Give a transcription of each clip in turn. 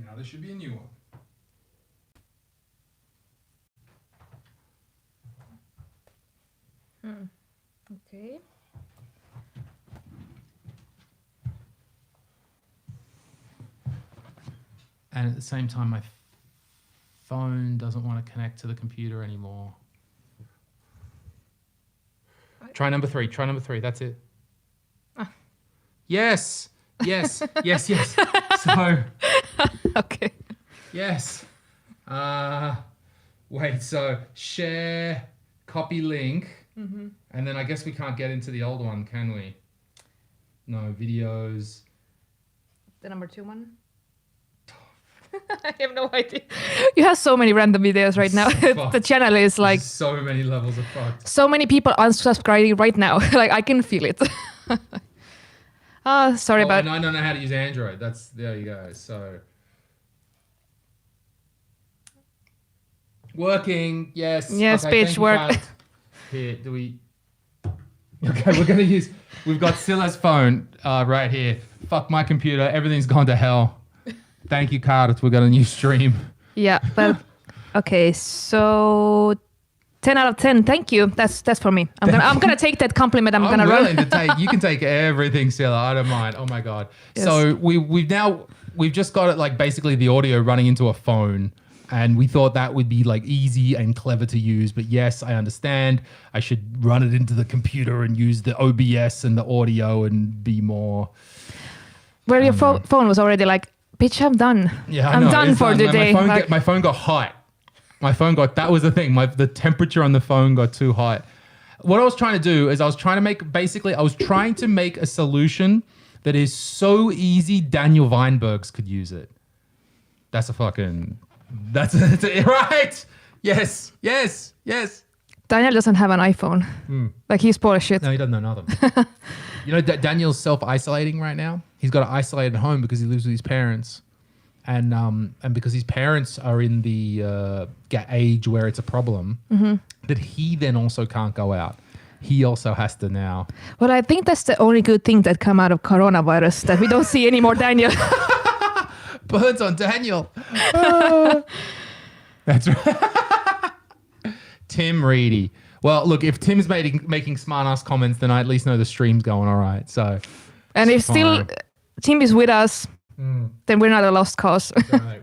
Now there should be a new one. Okay. And at the same time, my phone doesn't want to connect to the computer anymore. Try number three. That's it. Yes. So. Okay. Yes. Wait, so share, copy link, and then I guess we can't get into the old one, can we? No, videos. The number 2 one? I have no idea. You have so many random videos right now. The channel is like... So many levels of fucked. So many people unsubscribing right now. Like, I can feel it. Sorry about... And I don't know how to use Android. There you go. So... Working, yes. Yes, okay, bitch, work. Here, do we... Okay, we're going to use... We've got Sille's phone right here. Fuck my computer. Everything's gone to hell. Thank you, Cardiff. We got a new stream. Yeah, but... Okay, so... 10 out of 10. Thank you. That's for me. I'm gonna take that compliment. I'm gonna run. To take. You can take everything, Sille. I don't mind. Oh my god. Yes. So we've just got it like basically the audio running into a phone, and we thought that would be like easy and clever to use. But yes, I understand. I should run it into the computer and use the OBS and the audio and be more. Where your phone was already like, bitch, I'm done. Yeah, I'm done for the day. My phone got hot. That was the thing. The temperature on the phone got too hot. What I was trying to do is I was trying to make a solution that is so easy Daniel Weinbergs could use it. That's it, right? Yes. Daniel doesn't have an iPhone. Like he's poor as shit. No, he doesn't know nothing. You know, Daniel's self-isolating right now. He's got to isolate at home because he lives with his parents. And because his parents are in the age where it's a problem, that he then also can't go out. He also has to now. Well, I think that's the only good thing that come out of coronavirus, that we don't see any more Daniel. Burns on Daniel. That's right. Tim Reedy. Well, look, if Tim's making smart-ass comments, then I at least know the stream's going all right. So, and if still Tim is with us, then we're not a lost cause. Right.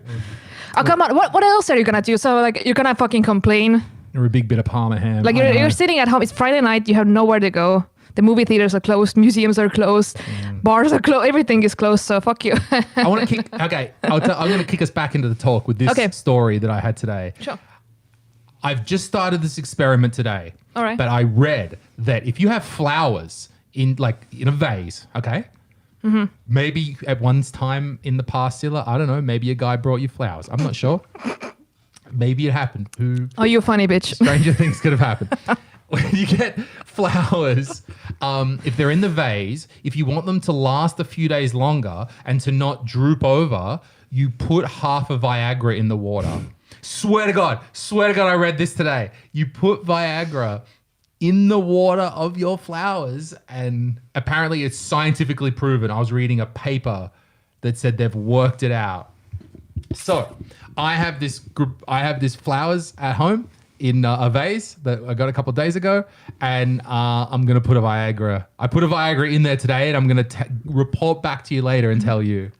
Oh, come on. What else are you going to do? So, like, you're going to fucking complain? Or a big bit of Parma ham. Like, you're sitting at home. It's Friday night. You have nowhere to go. The movie theaters are closed. Museums are closed. Bars are closed. Everything is closed. So, fuck you. I want to kick... Okay. I'm going to kick us back into the talk with this story that I had today. Sure. I've just started this experiment today. All right. But I read that if you have flowers in a vase, okay? Maybe at one time in the past, Sille, I don't know, maybe a guy brought you flowers. I'm not sure. Maybe it happened. Oh, you funny bitch. Stranger things could have happened. When you get flowers, if they're in the vase, if you want them to last a few days longer and to not droop over, you put half a Viagra in the water. Swear to God, I read this today. You put Viagra in the water of your flowers, and apparently it's scientifically proven. I was reading a paper that said they've worked it out. So I have this flowers at home in a vase that I got a couple of days ago, and I'm going to put a Viagra. I put a Viagra in there today, and I'm going to report back to you later and tell you.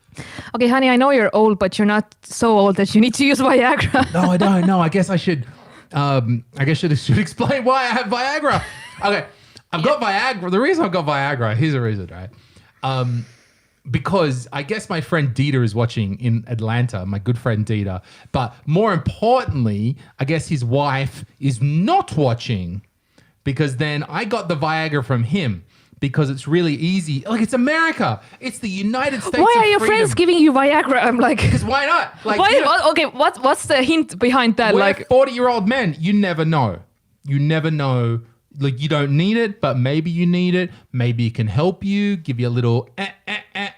Okay, honey, I know you're old, but you're not so old that you need to use Viagra. No, I don't. No, I guess I should. I guess should explain why I have Viagra. Okay, I've got Viagra. The reason I've got Viagra, here's the reason, right? Because I guess my friend Dieter is watching in Atlanta, my good friend Dieter. But more importantly, I guess his wife is not watching, because then I got the Viagra from him. Because it's really easy. Like, it's America. It's the United States. Why are your freedom. friends giving you Viagra? I'm like... Because why not? Like, Okay, what's the hint behind that? We're like 40-year-old men. You never know. Like, you don't need it, but maybe you need it. Maybe it can help you, give you a little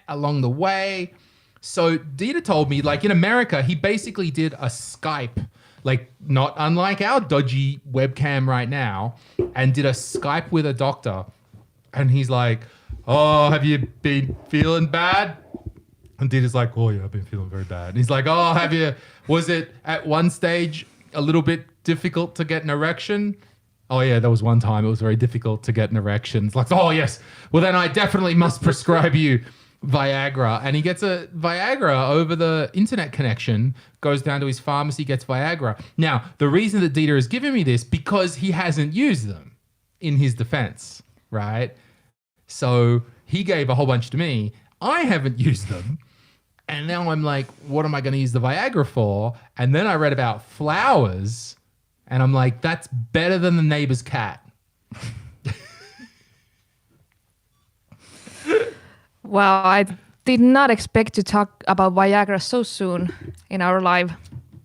along the way. So Dieter told me, like, in America, he basically did a Skype, like, not unlike our dodgy webcam right now, and did a Skype with a doctor. And he's like, oh, have you been feeling bad? And Dita's like, oh yeah, I've been feeling very bad. And he's like, oh, was it at one stage a little bit difficult to get an erection? Oh yeah, there was one time it was very difficult to get an erection. It's like, oh yes, well then I definitely must prescribe you Viagra. And he gets a Viagra over the internet connection, goes down to his pharmacy, gets Viagra. Now, the reason that Dieter is giving me this, because he hasn't used them in his defense, right? So he gave a whole bunch to me. I haven't used them. And now I'm like, what am I going to use the Viagra for? And then I read about flowers and I'm like, that's better than the neighbor's cat. Wow, I did not expect to talk about Viagra so soon in our live.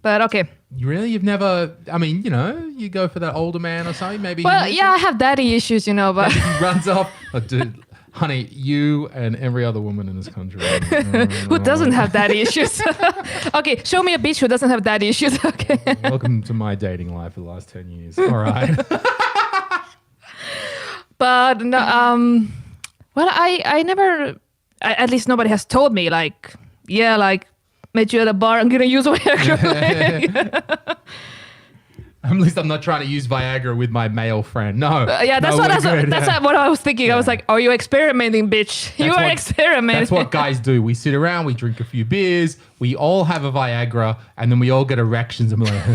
But okay. You've never, I mean, you go for that older man or something, maybe. Well, yeah, I have daddy issues, but. Maybe he runs off. Oh, dude, honey, you and every other woman in this country. Who doesn't have daddy issues? Okay, show me a bitch who doesn't have daddy issues. Okay. Welcome to my dating life for the last 10 years. All right. But, no, well, I never, at least nobody has told me, met you at a bar, I'm going to use Viagra. At least I'm not trying to use Viagra with my male friend. No. That's what I was thinking. Yeah. I was like, are you experimenting, bitch? You are experimenting. That's what guys do. We sit around, we drink a few beers, we all have a Viagra, and then we all get erections and we're like,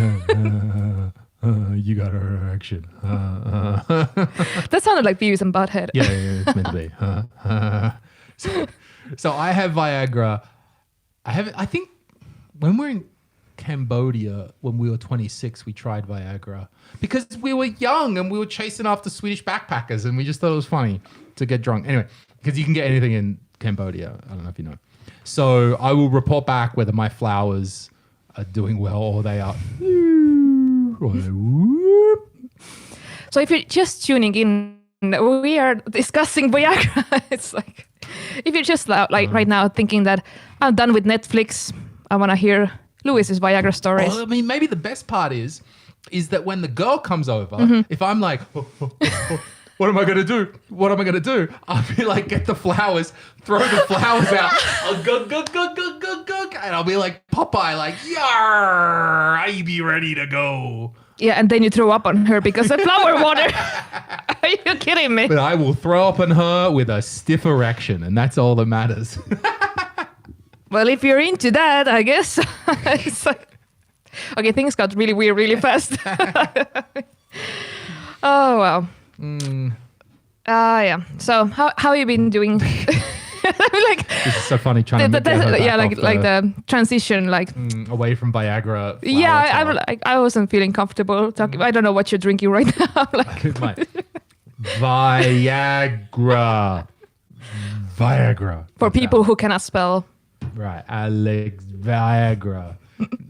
you got an erection. That sounded like Beavis and Butthead. Yeah, it's meant to be. So I have Viagra. I think when we're in Cambodia, when we were 26, we tried Viagra because we were young and we were chasing after Swedish backpackers and we just thought it was funny to get drunk. Anyway, because you can get anything in Cambodia. I don't know if you know. So I will report back whether my flowers are doing well or they are. So if you're just tuning in, we are discussing Viagra. It's like, if you're just right now thinking that I'm done with Netflix, I want to hear Lewis's Viagra stories. Well, I mean, maybe the best part is that when the girl comes over, if I'm like, what am I going to do? What am I going to do? I'll be like, get the flowers, throw the flowers out. I'll go, and I'll be like Popeye, like, yar, I be ready to go. Yeah, and then you throw up on her because of flower water. Are you kidding me? But I will throw up on her with a stiff erection, and that's all that matters. Well, if you're into that, I guess. It's like, okay, things got really weird really fast. Oh, wow. Yeah. So how have you been doing? This is so funny trying to get her back the transition, away from Viagra. Yeah, I wasn't feeling comfortable talking. I don't know what you're drinking right now. Viagra. For people who cannot spell. Right, Alex Viagra.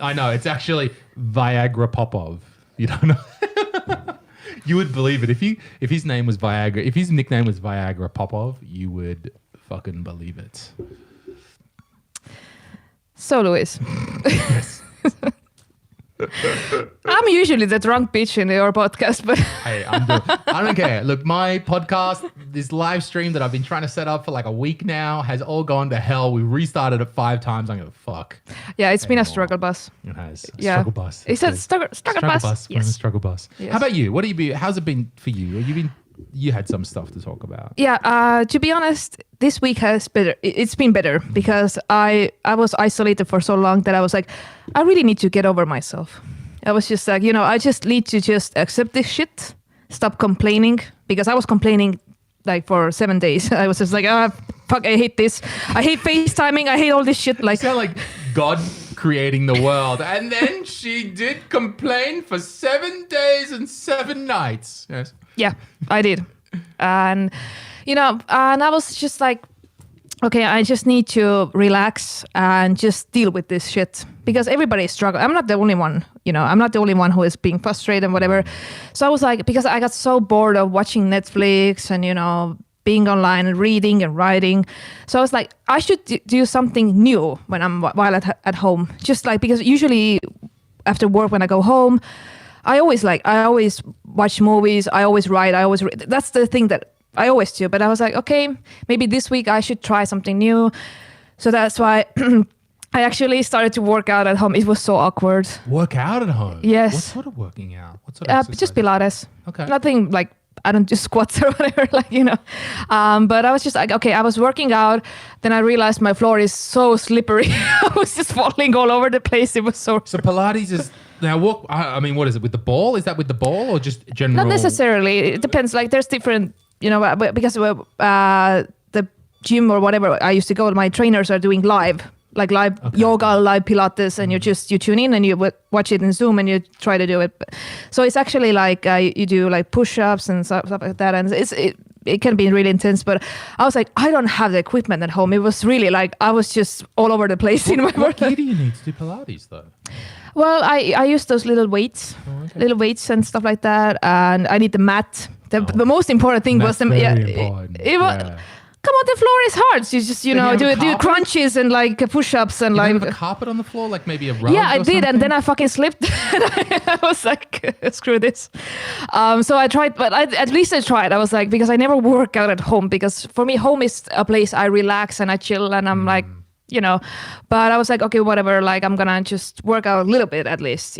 I know, it's actually Viagra Popov. You don't know. You would believe it if his name was Viagra. If his nickname was Viagra Popov, you would fucking believe it. So, Louis. Yes. I'm usually the drunk bitch in your podcast, but hey, I don't care. Look, my podcast, this live stream that I've been trying to set up for like a week now, has all gone to hell. We restarted it 5 times. I'm gonna fuck. Yeah, it's been a struggle bus. It has. Yeah. Struggle bus. It's a struggle bus. Yes. Struggle bus. Yes. How about you? How's it been for you? You had some stuff to talk about. Yeah, to be honest, this week it's been better because I was isolated for so long that I was like, I really need to get over myself. I was just like, I just need to just accept this shit, stop complaining, because I was complaining for 7 days. I was just like, fuck, I hate this. I hate FaceTiming. I hate all this shit. It's kind of like God creating the world. And then she did complain for 7 days and 7 nights. Yes. Yeah, I did. And, and I was just like, okay, I just need to relax and just deal with this shit because everybody is struggling. I'm not the only one, I'm not the only one who is being frustrated and whatever. So I was like, because I got so bored of watching Netflix and, being online and reading and writing. So I was like, I should do something new while at home. Just because usually after work when I go home, I always watch movies. I always write. That's the thing that I always do. But I was like, okay, maybe this week I should try something new. So that's why I actually started to work out at home. It was so awkward. Work out at home? Yes. What sort of working out? What sort of exercise? Just Pilates. Okay. Nothing like, I don't do squats or whatever, like, you know. But I was just like, okay, I was working out. Then I realized my floor is so slippery. I was just falling all over the place. It was so... So Pilates is... Now, what is it? With the ball? Is that with the ball or just general? Not necessarily. It depends. Like, there's different, you know, because the gym or whatever I used to go, my trainers are doing live yoga, live Pilates, and you tune in and you watch it in Zoom and you try to do it. So it's actually like you do like push-ups and stuff like that, and it can be really intense. But I was like, I don't have the equipment at home. It was really like I was just all over the place in my work. What gear do you need to do Pilates though? Well, I use those little weights and stuff like that, and I need the mat. The most important thing was the important. It was. Come on, the floor is hard. So you just, do crunches and like push-ups and You have a carpet on the floor, like maybe a rug. Yeah, I did, something? and then I fucking slipped. I was like, screw this. So I tried, but at least I tried. I was like, because I never work out at home, because for me, home is a place I relax and I chill, and I'm like, But I was like, okay, whatever. Like I'm gonna just work out a little bit at least,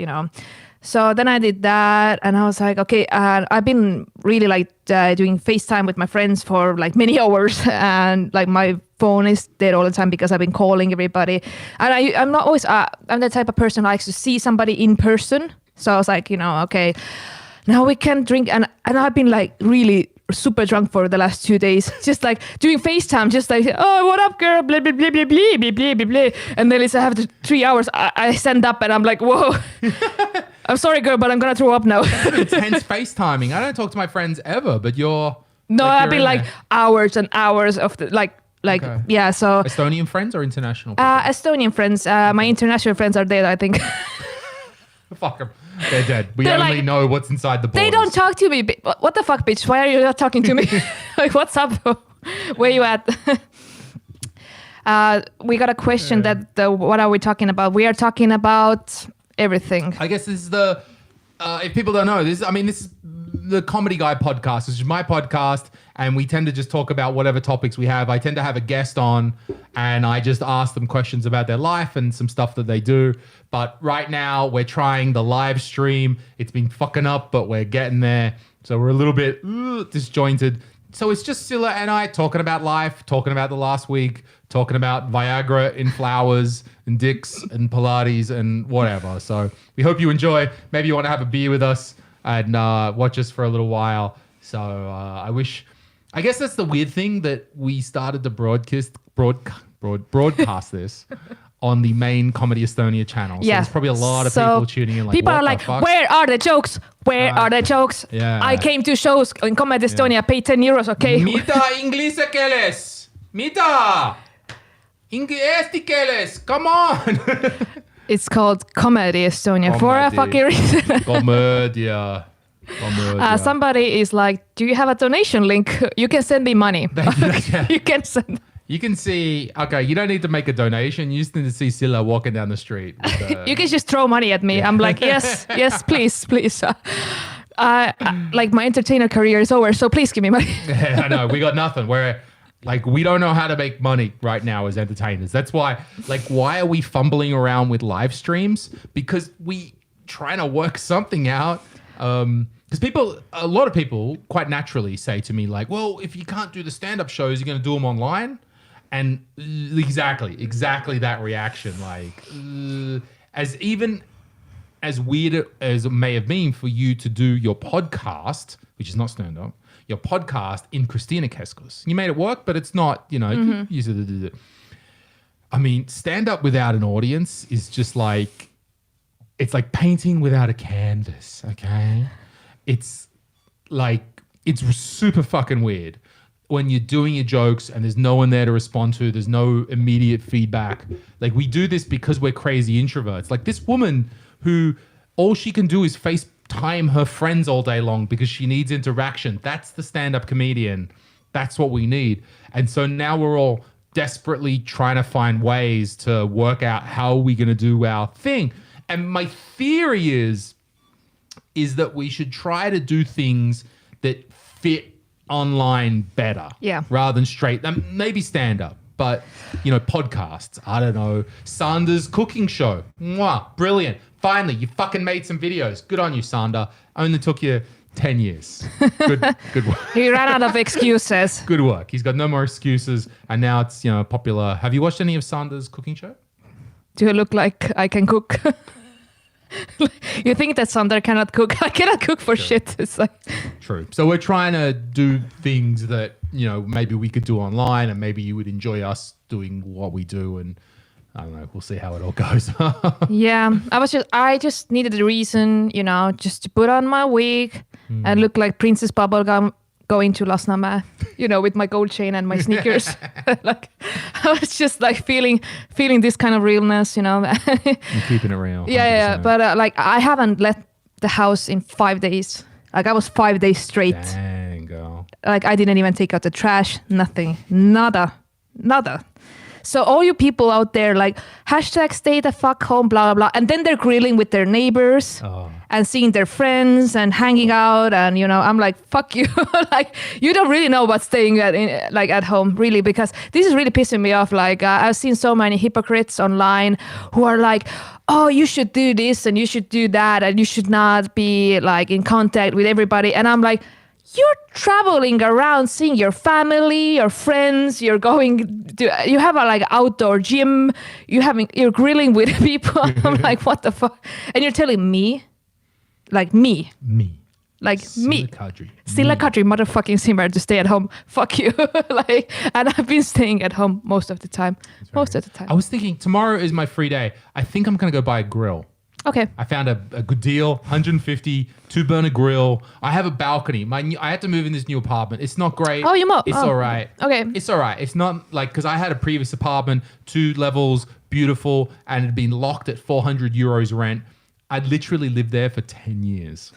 So then I did that, and I was like, okay, I've been really like doing FaceTime with my friends for like many hours, and like my phone is dead all the time because I've been calling everybody. And I'm not always, I'm the type of person who likes to see somebody in person. So I was like, okay, now we can drink. And I've been like really super drunk for the last 2 days, just like doing FaceTime, just like, oh, what up, girl, blah, blah, blah, blah, blah, blah, blah, blah, blah. And then I have 3 hours, I stand up and I'm like, whoa. I'm sorry, girl, but I'm gonna throw up now. Intense FaceTiming. I don't talk to my friends ever, but you're... No, like I've been like hours and hours of Okay. yeah, so... Estonian friends or international people? Estonian friends. My international friends are dead, I think. Fuck them. They're dead. They're only know what's inside the borders. They don't talk to me. What the fuck, bitch? Why are you not talking to me? Like, what's up? Where you at? We got a question what are we talking about? We are talking about everything. I guess this is if people don't know, this is the Comedy Guy podcast. This is my podcast, and we tend to just talk about whatever topics we have. I tend to have a guest on, and I just ask them questions about their life and some stuff that they do. But right now, we're trying the live stream. It's been fucking up, but we're getting there. So we're a little bit disjointed. So it's just Sille and I talking about life, talking about the last week, talking about Viagra in flowers and dicks and Pilates and whatever. So we hope you enjoy. Maybe you want to have a beer with us and watch us for a little while. So I guess that's the weird thing, that we started to broadcast this on the main Comedy Estonia channel. So there's probably a lot of people tuning in. Like, people are like, where are the jokes? Where are the jokes? Yeah. I came to shows in Comedy Estonia, paid 10 euros, okay? Mitä inglise keeles? Mitä? Eesti keeles? Come on! It's called Comedy Estonia for a fucking reason. Comedia. Somebody is like, do you have a donation link? You can send me money. You can send... You can see, okay, you don't need to make a donation. You just need to see Sille walking down the street. You can just throw money at me. Yeah. I'm like, yes, please. Like my entertainer career is over, so please give me money. Yeah, I know. We got nothing. We don't know how to make money right now as entertainers. That's why, why are we fumbling around with live streams? Because we trying to work something out. Because a lot of people quite naturally say to me like, well, if you can't do the stand-up shows, you're going to do them online. And exactly that reaction. Like, as weird as it may have been for you to do your podcast, which is not stand-up, your podcast in Christina Keskus. You made it work, but it's not, I mean, stand-up without an audience is just like, it's like painting without a canvas, okay? It's super fucking weird when you're doing your jokes and there's no one there to respond to. There's no immediate feedback. Like, we do this because we're crazy introverts. Like this woman who all she can do is FaceTime her friends all day long because she needs interaction. That's the stand-up comedian. That's what we need. And so now we're all desperately trying to find ways to work out how we're going to do our thing. And my theory is that we should try to do things that fit online better, rather than straight. Maybe stand up, But, podcasts. I don't know. Sander's cooking show. Mwah, brilliant. Finally, you fucking made some videos. Good on you, Sander. Only took you 10 years. Good work. He ran out of excuses. Good work. He's got no more excuses. And now it's, popular. Have you watched any of Sander's cooking show? Do I look like I can cook? You think that Sander cannot cook? I cannot cook for shit. It's like true. So we're trying to do things that maybe we could do online, and maybe you would enjoy us doing what we do. And I don't know. We'll see how it all goes. Yeah, I just needed a reason, just to put on my wig and look like Princess Bubblegum going to Lasnamäe, with my gold chain and my sneakers. Like I was just like feeling this kind of realness, You're keeping it real. Yeah. But I haven't left the house in 5 days. Like I was 5 days straight. Dang, girl. Like I didn't even take out the trash. Nothing. Nada. So all you people out there, like #stay the fuck home, blah, blah, blah. And then they're grilling with their neighbors and seeing their friends and hanging out. And, I'm like, fuck you. Like, you don't really know what's staying at home, really, because this is really pissing me off. Like, I've seen so many hypocrites online who are like, oh, you should do this and you should do that. And you should not be like in contact with everybody. And I'm like, you're traveling around, seeing your family, your friends. You have a outdoor gym. You're grilling with people. I'm like, what the fuck? And you're telling me, like me, Sille-Kadri. Sille-Kadri motherfucking Simer to stay at home. Fuck you. And I've been staying at home most of the time. I was thinking tomorrow is my free day. I think I'm gonna go buy a grill. Okay. I found a good deal, 150, 2-burner grill. I have a balcony. I had to move in this new apartment. It's not great. Oh, you moved? It's all right. Okay. It's all right. It's not like, because I had a previous apartment, 2 levels, beautiful, and it had been locked at 400 euros rent. I'd literally lived there for 10 years.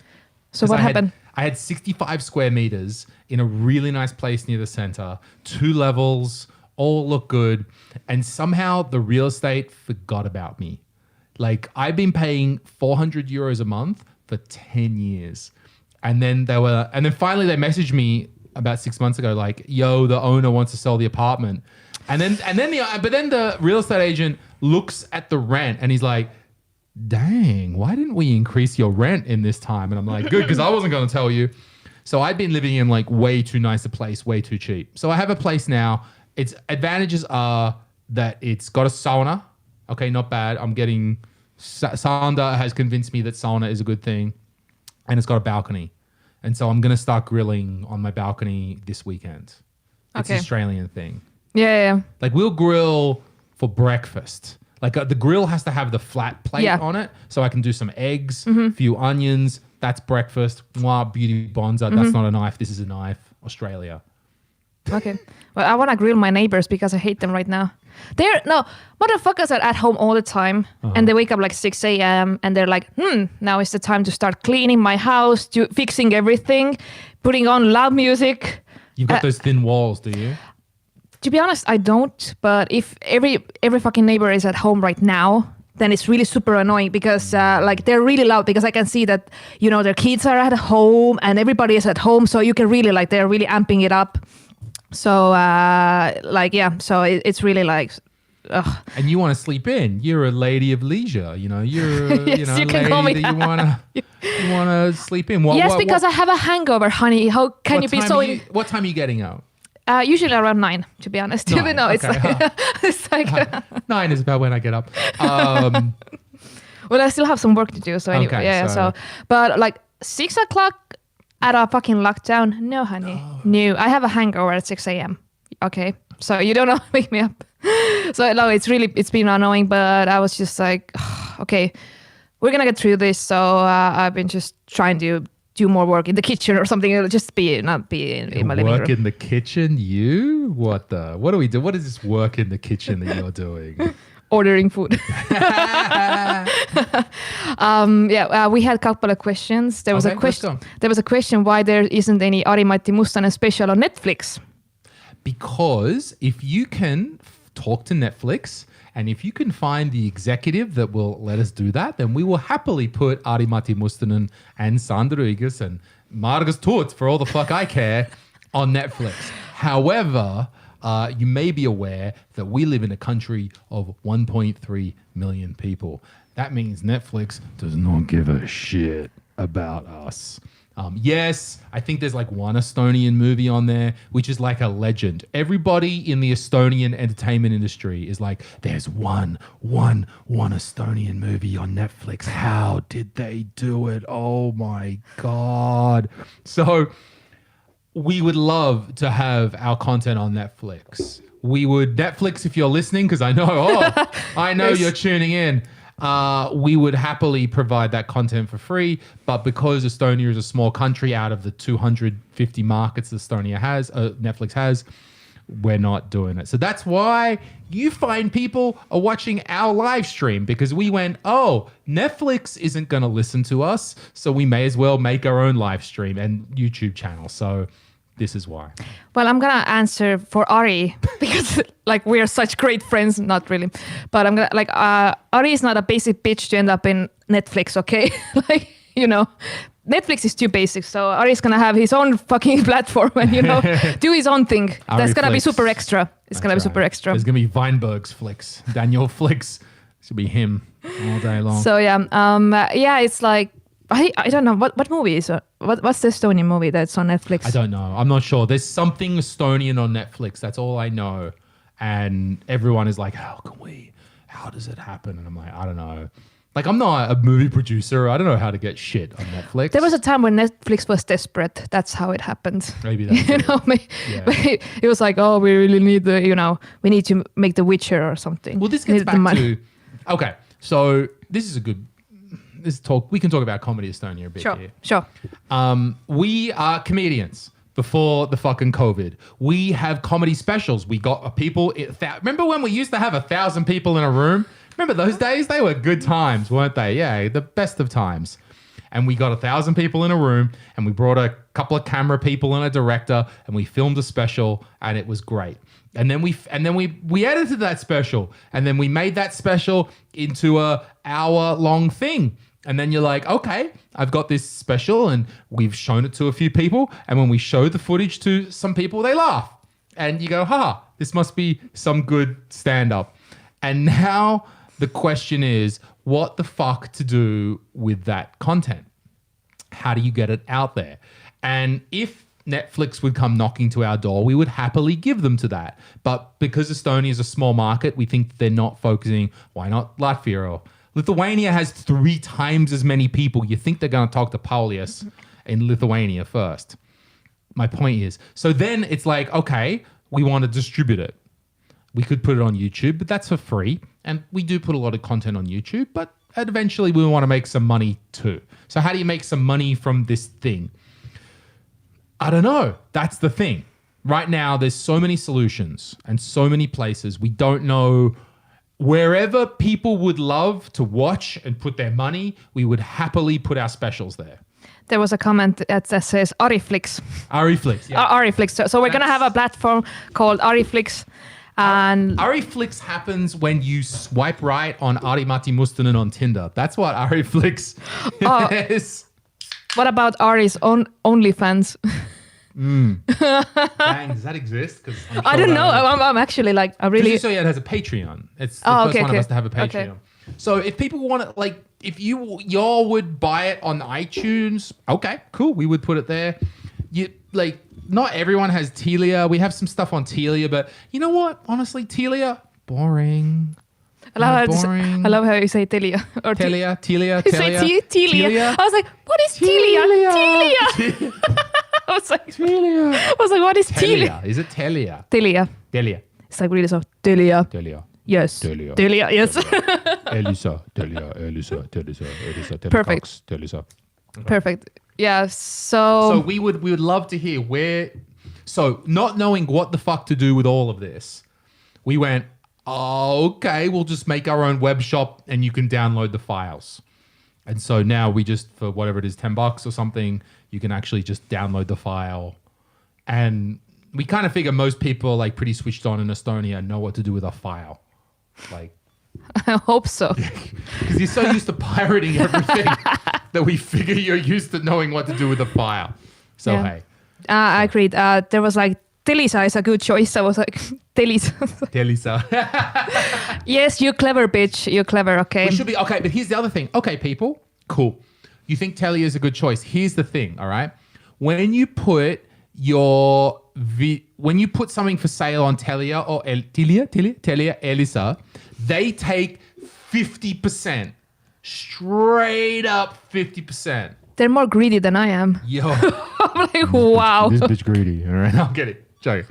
So what happened? I had 65 square meters in a really nice place near the center, 2 levels, all look good. And somehow the real estate forgot about me. Like I've been paying 400 euros a month for 10 years. And then finally they messaged me about 6 months ago, like, yo, the owner wants to sell the apartment. But then the real estate agent looks at the rent and he's like, dang, why didn't we increase your rent in this time? And I'm like, good, because I wasn't going to tell you. So I'd been living in like way too nice a place, way too cheap. So I have a place now. Its advantages are that it's got a sauna. Okay, not bad. Sander has convinced me that sauna is a good thing, and it's got a balcony. And so I'm going to start grilling on my balcony this weekend. It's an Australian thing. Yeah. Like we'll grill for breakfast. Like the grill has to have the flat plate on it, so I can do some eggs, a few onions. That's breakfast. Mwah, beauty bonza. That's not a knife. This is a knife. Australia. Okay. Well, I want to grill my neighbors because I hate them right now. Motherfuckers are at home all the time and they wake up like 6 a.m. and they're like, now is the time to start cleaning my house, fixing everything, putting on loud music. You've got those thin walls, do you? To be honest, I don't. But if every fucking neighbor is at home right now, then it's really super annoying because they're really loud because I can see that, their kids are at home and everybody is at home. So you can really they're really amping it up. So so it's really like, ugh. And you want to sleep in. You're a lady of leisure. You're yes, you can lady call me that you want to sleep in. Because I have a hangover, honey. How can you be so... What time are you getting out? Usually around 9, to be honest. 9, No, it's okay. it's like 9 is about when I get up. Well, I still have some work to do. So anyway, okay, so but like 6 o'clock at a fucking lockdown. No, honey. No, I have a hangover at 6 a.m. Okay, so you don't know wake me up. So no, it's been annoying, but I was just like, okay, we're gonna get through this. So I've been just trying to do more work in the kitchen or something. It'll just not be in my living room. Work in the kitchen? You? What do we do? What is this work in the kitchen that you're doing? Ordering food. We had a couple of questions. There was a question. There was a question why there isn't any Ari-Matti Mustonen special on Netflix. Because if you can talk to Netflix and if you can find the executive that will let us do that, then we will happily put Ari-Matti Mustonen and Sander Rodriguez and Margus Toots, for all the fuck I care, on Netflix. However, you may be aware that we live in a country of 1.3 million people. That means Netflix does not give a shit about us. Yes, I think there's like one Estonian movie on there, which is like a legend. Everybody in the Estonian entertainment industry is like, there's one Estonian movie on Netflix. How did they do it? Oh my God. So we would love to have our content on Netflix. We would, Netflix, if you're listening, because I know Yes. you're tuning in. We would happily provide that content for free, but because Estonia is a small country out of the 250 markets Netflix has, we're not doing it. So that's why you find people are watching our live stream, because we went, Netflix isn't going to listen to us, so we may as well make our own live stream and YouTube channel. So this is why. Well, I'm gonna answer for Ari because like we are such great friends. Not really, but I'm gonna like Ari is not a basic bitch to end up in Netflix. Okay, like Netflix is too basic. So Ari's gonna have his own fucking platform and do his own thing. That's gonna be super extra. It's gonna be super extra. There's gonna be Weinberg's flicks, Daniel flicks. It's gonna be him all day long. So it's like. I don't know what movie is it? What's the Estonian movie that's on Netflix? I don't know. I'm not sure. There's something Estonian on Netflix. That's all I know. And everyone is like, how does it happen? And I'm like, I don't know. Like, I'm not a movie producer. I don't know how to get shit on Netflix. There was a time when Netflix was desperate. That's how it happened. Maybe that's it was like, we really need we need to make The Witcher or something. Well, this gets back to, okay, so this is a good, we can talk about Comedy Estonia a bit here. Sure. We are comedians before the fucking COVID. We have comedy specials. We got people. Remember when we used to have 1,000 people in a room? Remember those days? They were good times, weren't they? Yeah, the best of times. And we got 1,000 people in a room, and we brought a couple of camera people and a director, and we filmed a special, and it was great. And then we edited that special, and then we made that special into a hour-long thing. And then you're like, okay, I've got this special, and we've shown it to a few people. And when we show the footage to some people, they laugh. And you go, this must be some good stand-up. And now the question is, what the fuck to do with that content? How do you get it out there? And if Netflix would come knocking to our door, we would happily give them to that. But because Estonia is a small market, we think they're not focusing. Why not Latvia or Lithuania has 3 times as many people. You think they're going to talk to Paulius in Lithuania first. My point is, so then it's like, okay, we want to distribute it. We could put it on YouTube, but that's for free. And we do put a lot of content on YouTube, but eventually we want to make some money too. So how do you make some money from this thing? I don't know. That's the thing. Right now, there's so many solutions and so many places. We don't know. Wherever people would love to watch and put their money, we would happily put our specials there. There was a comment that says Ariflix. Ariflix, yeah. Ariflix. So we're going to have a platform called Ariflix. And Ariflix happens when you swipe right on Ari-Matti Mustonen on Tinder. That's what Ariflix is. What about Ari's OnlyFans? Dang, does that exist? Sure I don't know. I'm actually like, I really. It has a Patreon. It's the first one of us to have a Patreon. Okay. So if people want it, like, if y'all would buy it on iTunes, okay, cool. We would put it there. Not everyone has Telia. We have some stuff on Telia, but you know what? Honestly, Telia, boring. I love how you say Telia. Or Telia. You say Telia. I was like, what is Telia? I was like, what is Telia? Is it Telia? Telia. It's like really so. Telia. Yes. Telia. Yes. Elisa. Perfect. Telisa. Perfect. Yeah. So we would love to hear where. So not knowing what the fuck to do with all of this, we went, okay, we'll just make our own web shop and you can download the files. And so now we just, for whatever it is, $10 or something, you can actually just download the file. And we kind of figure most people are like pretty switched on in Estonia and know what to do with a file. Like, I hope so. Because you're so used to pirating everything that we figure you're used to knowing what to do with a file. So, yeah. hey. I agreed. There was like Telisa is a good choice. I was like, Telisa. Telisa. Yes, you clever bitch. You're clever, okay? We should be, okay, but here's the other thing. Okay, people, cool. You think Telia is a good choice. Here's the thing, all right? When you put when you put something for sale on Telia or Telia, Elisa, they take 50%. Straight up 50%. They're more greedy than I am. Yo. I'm like, wow. This bitch greedy. All right, I'll get it. Joke.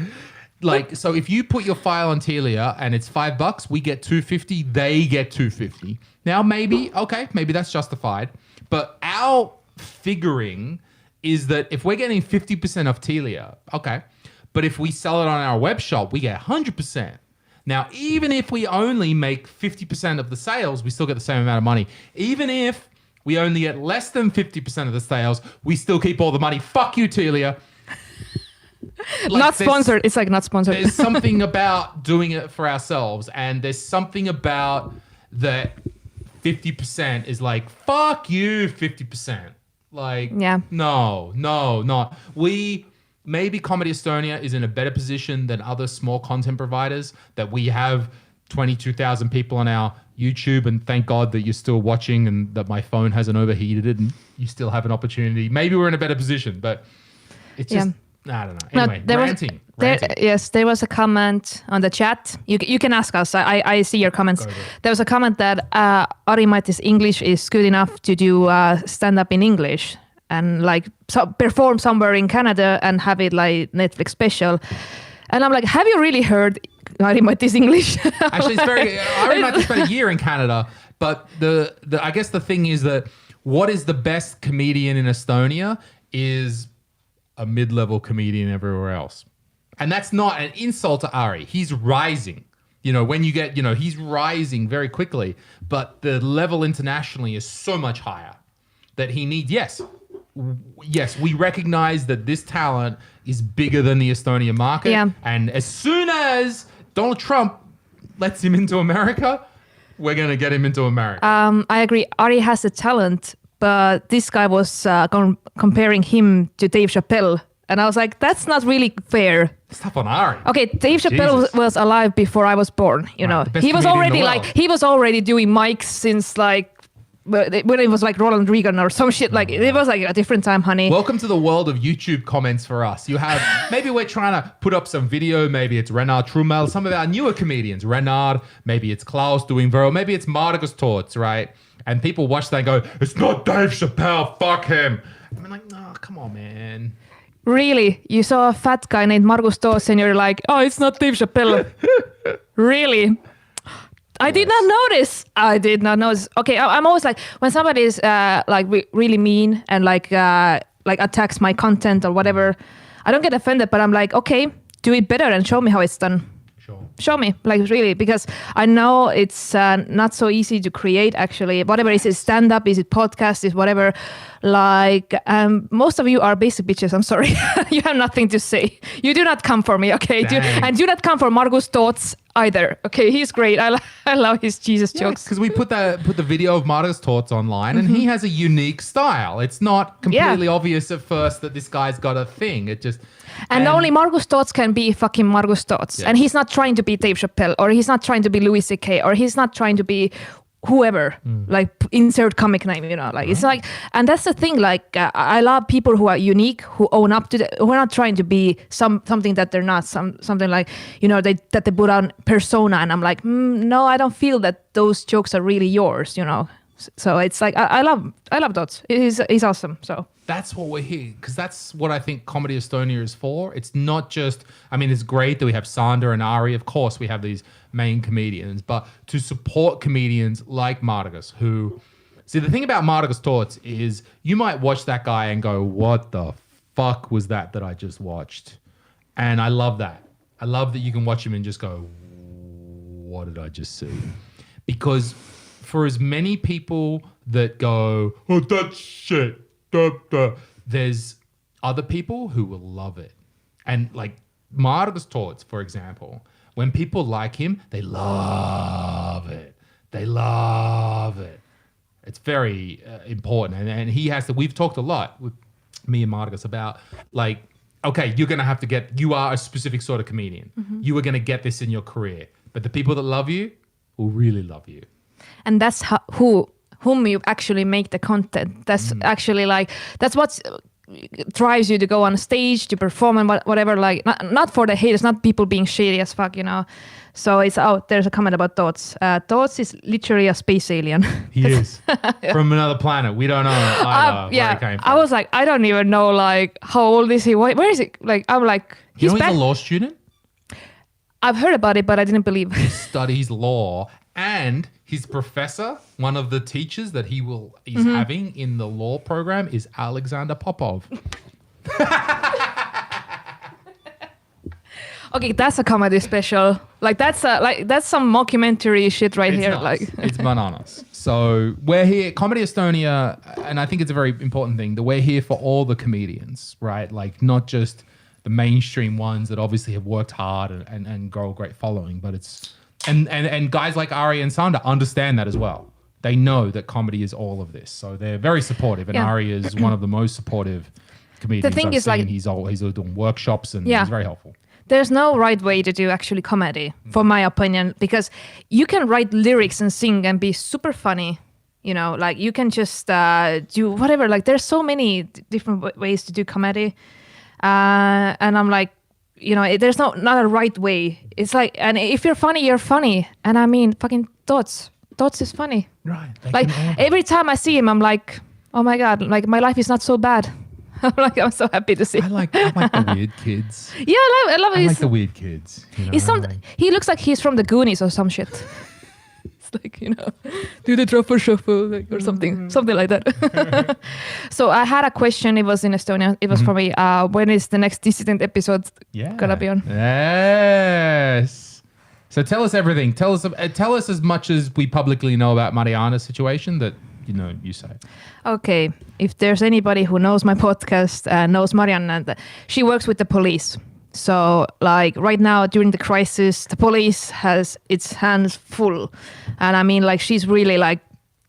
Like, so if you put your file on Telia and it's $5, we get $2.50, they get $2.50. Now, maybe that's justified. But our figuring is that if we're getting 50% of Telia, okay, but if we sell it on our web shop, we get 100%. Now, even if we only make 50% of the sales, we still get the same amount of money. Even if we only get less than 50% of the sales, we still keep all the money. Fuck you, Telia. Like, not sponsored. It's like not sponsored. There's something about doing it for ourselves, and there's something about that 50% is like, fuck you, 50%. Like, yeah. No, not. Maybe Comedy Estonia is in a better position than other small content providers, that we have 22,000 people on our YouTube, and thank God that you're still watching and that my phone hasn't overheated and you still have an opportunity. Maybe we're in a better position, but it's just, I don't know. Anyway, ranting. Yes, there was a comment on the chat. You can ask us. I see your comments. There was a comment that Ari-Matti's English is good enough to do stand-up in English and like perform somewhere in Canada and have it like Netflix special. And I'm like, have you really heard Ari-Matti's English? Actually, it's very. Ari-Matti spent a year in Canada, but the I guess the thing is that what is the best comedian in Estonia is a mid-level comedian everywhere else, and that's not an insult to Ari. He's rising. When you get, he's rising very quickly, but the level internationally is so much higher that he needs. Yes, we recognize that this talent is bigger than the Estonian market. Yeah. And as soon as Donald Trump lets him into America, we're going to get him into America. I agree. Ari has the talent, but this guy was comparing him to Dave Chappelle. And I was like, that's not really fair. Stuff on Ari. Okay, Dave Chappelle was alive before I was born, you know. He was already doing mics since like when it was like Ronald Reagan or some shit. Like it was like a different time, honey. Welcome to the world of YouTube comments for us. You have, maybe we're trying to put up some video. Maybe it's Renard Trumel, some of our newer comedians. Renard, maybe it's Klaus doing viral. Maybe it's Margus Torts, right? And people watch that and go, it's not Dave Chappelle, fuck him. And I'm like, no, come on, man. Really? You saw a fat guy named Margus Torts and you're like, oh, it's not Dave Chappelle. Really? I did not notice. Okay, I'm always like, when somebody is really mean and like attacks my content or whatever, I don't get offended, but I'm like, okay, do it better and show me how it's done. Sure. Show me, like really, because I know it's not so easy to create actually. Whatever is it, stand-up, is it podcast, is whatever. Like most of you are basic bitches. I'm sorry, you have nothing to say. You do not come for me, okay? Do not come for Margus Torts either. Okay, he's great. I love his Jesus jokes. Because we put the video of Margus Torts online, and he has a unique style. It's not completely obvious at first that this guy's got a thing. It just. And only Margus Torts can be fucking Margus Torts. Yeah. And he's not trying to be Dave Chappelle, or he's not trying to be Louis C.K., or he's not trying to be whoever, like insert comic name, you know, like it's like, and that's the thing, like I love people who are unique, who own up to who are not trying to be something that they're not, something like, you know, that they put on persona, and I'm like, no, I don't feel that those jokes are really yours, you know. So it's like I love Dots. He's awesome. So that's what we're here, because that's what I think Comedy Estonia is for. It's not just, I mean, it's great that we have Sander and Ari. Of course, we have these main comedians, but to support comedians like Margus, who, see, the thing about Margus Torts is you might watch that guy and go, what the fuck was that I just watched? And I love that. I love that you can watch him and just go, what did I just see? Because for as many people that go, oh, that shit, there's other people who will love it. And like Margus Torts, for example, when people like him, they love it. They love it. It's very important. And he has to, we've talked a lot with me and Margus about like okay, you are a specific sort of comedian. You are going to get this in your career. But the people that love you will really love you. And that's whom you actually make the content. That's actually like, that's what drives you to go on stage, to perform and whatever, like not for the haters, not people being shady as fuck, you know. So it's out. There's a comment about Tots. Tots is literally a space alien. He is from another planet. We don't know either where he came from. I was like, I don't even know like how old is he? Where is he? Like I'm like, he's a law student. I've heard about it, but I didn't believe. He studies law, and his professor, one of the teachers that he's having in the law program, is Alexander Popov. Okay, that's a comedy special. Like that's some mockumentary shit right here. Nuts. Like it's bananas. So we're here, Comedy Estonia, and I think it's a very important thing that we're here for all the comedians, right? Like not just the mainstream ones that obviously have worked hard and grow a great following, but it's and guys like Ari and Sander understand that as well. They know that comedy is all of this, so they're very supportive. And Ari is one of the most supportive comedians. The thing I've is, seen. like he's doing workshops and he's very helpful. There's no right way to do actually comedy, for my opinion, because you can write lyrics and sing and be super funny. You know, like you can just do whatever. Like there's so many different ways to do comedy. And I'm like, you know, there's not a right way. It's like, and if you're funny, you're funny. And I mean, fucking Tots is funny. Right. Like every time I see him, I'm like, oh my God, like my life is not so bad. I'm so happy to see. I like the weird kids. Yeah, I love it. I like the weird kids. You know, he looks like he's from the Goonies or some shit. It's like, you know, do the truffle shuffle like, or something like that. So I had a question. It was in Estonia. It was for me. When is the next Dissident episode gonna be on? Yes. So tell us everything. Tell us as much as we publicly know about Marianas' situation that you say. Okay, if there's anybody who knows my podcast, knows Mariana, she works with the police. So like right now during the crisis, the police has its hands full. And I mean, like she's really like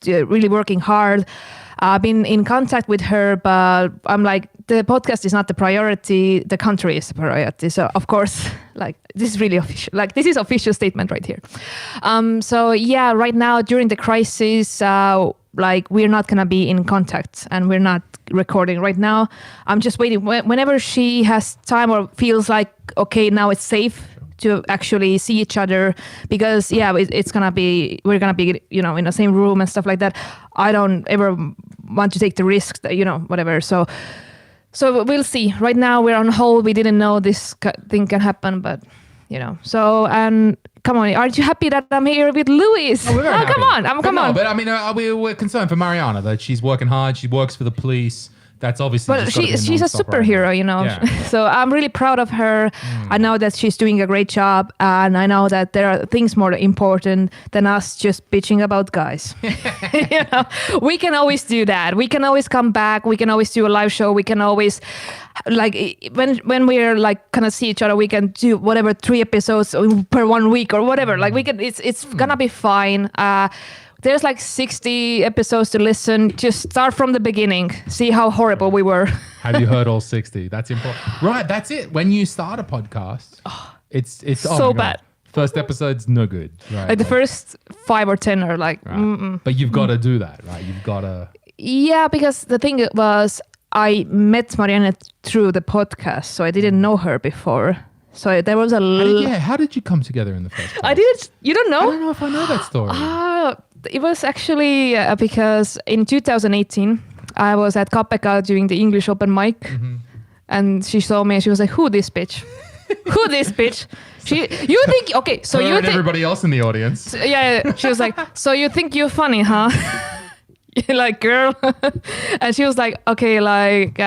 really working hard. I've been in contact with her, but I'm like, the podcast is not the priority. The country is the priority. So of course, like this is really official. Like this is official statement right here. So yeah, right now during the crisis, like we're not gonna be in contact and we're not recording right now. I'm just waiting. Whenever she has time or feels like, okay, now it's safe to actually see each other, because we're gonna be, in the same room and stuff like that. I don't ever want to take the risk that, whatever. So we'll see. Right now we're on hold. We didn't know this thing can happen, but so, and come on, aren't you happy that I'm here with Luis? Oh, come on. Come on. But I mean, we're concerned for Mariana that she's working hard. She works for the police. That's obviously. But she's a superhero, right? Yeah. So I'm really proud of her. I know that she's doing a great job, and I know that there are things more important than us just bitching about guys. We can always do that. We can always come back. We can always do a live show. We can always, like, when we're like kind of see each other, we can do whatever 3 episodes per 1 week or whatever. Like we can. It's gonna be fine. There's like 60 episodes to listen. Just start from the beginning. See how horrible we were. Have you heard all 60? That's important. Right, that's it. When you start a podcast, it's so bad. First episode's no good. Right? Like the first 5 or 10 are like, But you've got to do that, right? You've got to. Yeah, because the thing was, I met Mariana through the podcast, so I didn't know her before. So there was how did you come together in the first place? I didn't. You don't know? I don't know if I know that story. It was actually because in 2018, I was at KPK doing the English open mic, and she saw me and she was like, "Who this bitch? Who this bitch?" You think okay? So you think everybody else in the audience? Yeah. She was like, "So you think you're funny, huh?" You're like, girl, and she was like, "Okay, like."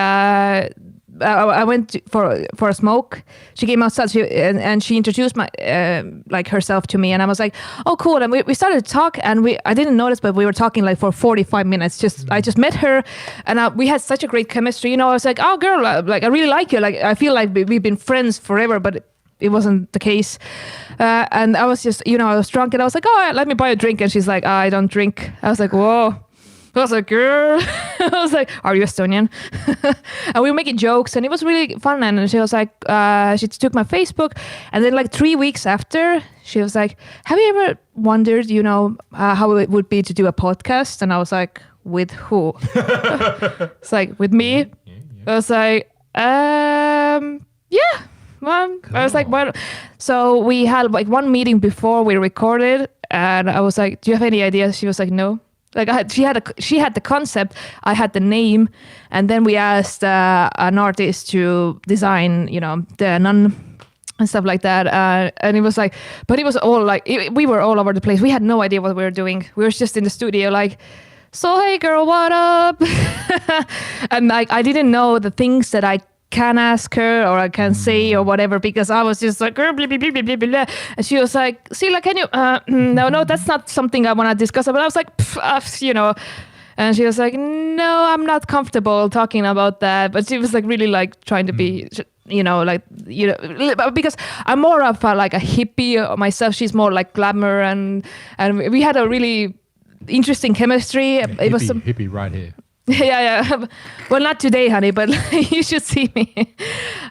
I went for a smoke. She came outside and she introduced herself to me, and I was like, oh cool. And we started to talk, and I didn't notice, but we were talking like for 45 minutes. I just met her, and we had such a great chemistry. I was like, oh girl, like I really like you. Like I feel like we've been friends forever, but it wasn't the case. And I was just, I was drunk, and I was like, oh, let me buy a drink. And she's like, I don't drink. I was like, whoa. I was like, girl. I was like, are you Estonian? And we were making jokes and it was really fun. And she was like, she took my Facebook. And then like 3 weeks after, she was like, have you ever wondered, how it would be to do a podcast? And I was like, with who? It's like, with me? Yeah. I was like, yeah. Well, Cool. I was like, well, so we had like one meeting before we recorded, and I was like, do you have any ideas? She was like, no. Like she had the concept, I had the name, and then we asked an artist to design, the nun and stuff like that. And it was like, but it was all like, we were all over the place. We had no idea what we were doing. We were just in the studio like, so hey girl, what up? And like, I didn't know the things that I can ask her or I can say or whatever, because I was just like, blah, blah, blah, blah, blah, blah. And she was like, Sille, can you, no, that's not something I want to discuss. But I was like, and she was like, no, I'm not comfortable talking about that. But she was like really like trying to be, because I'm more of like a hippie myself. She's more like glamour, and we had a really interesting chemistry. It was some hippie right here. Yeah. Well, not today, honey, but you should see me.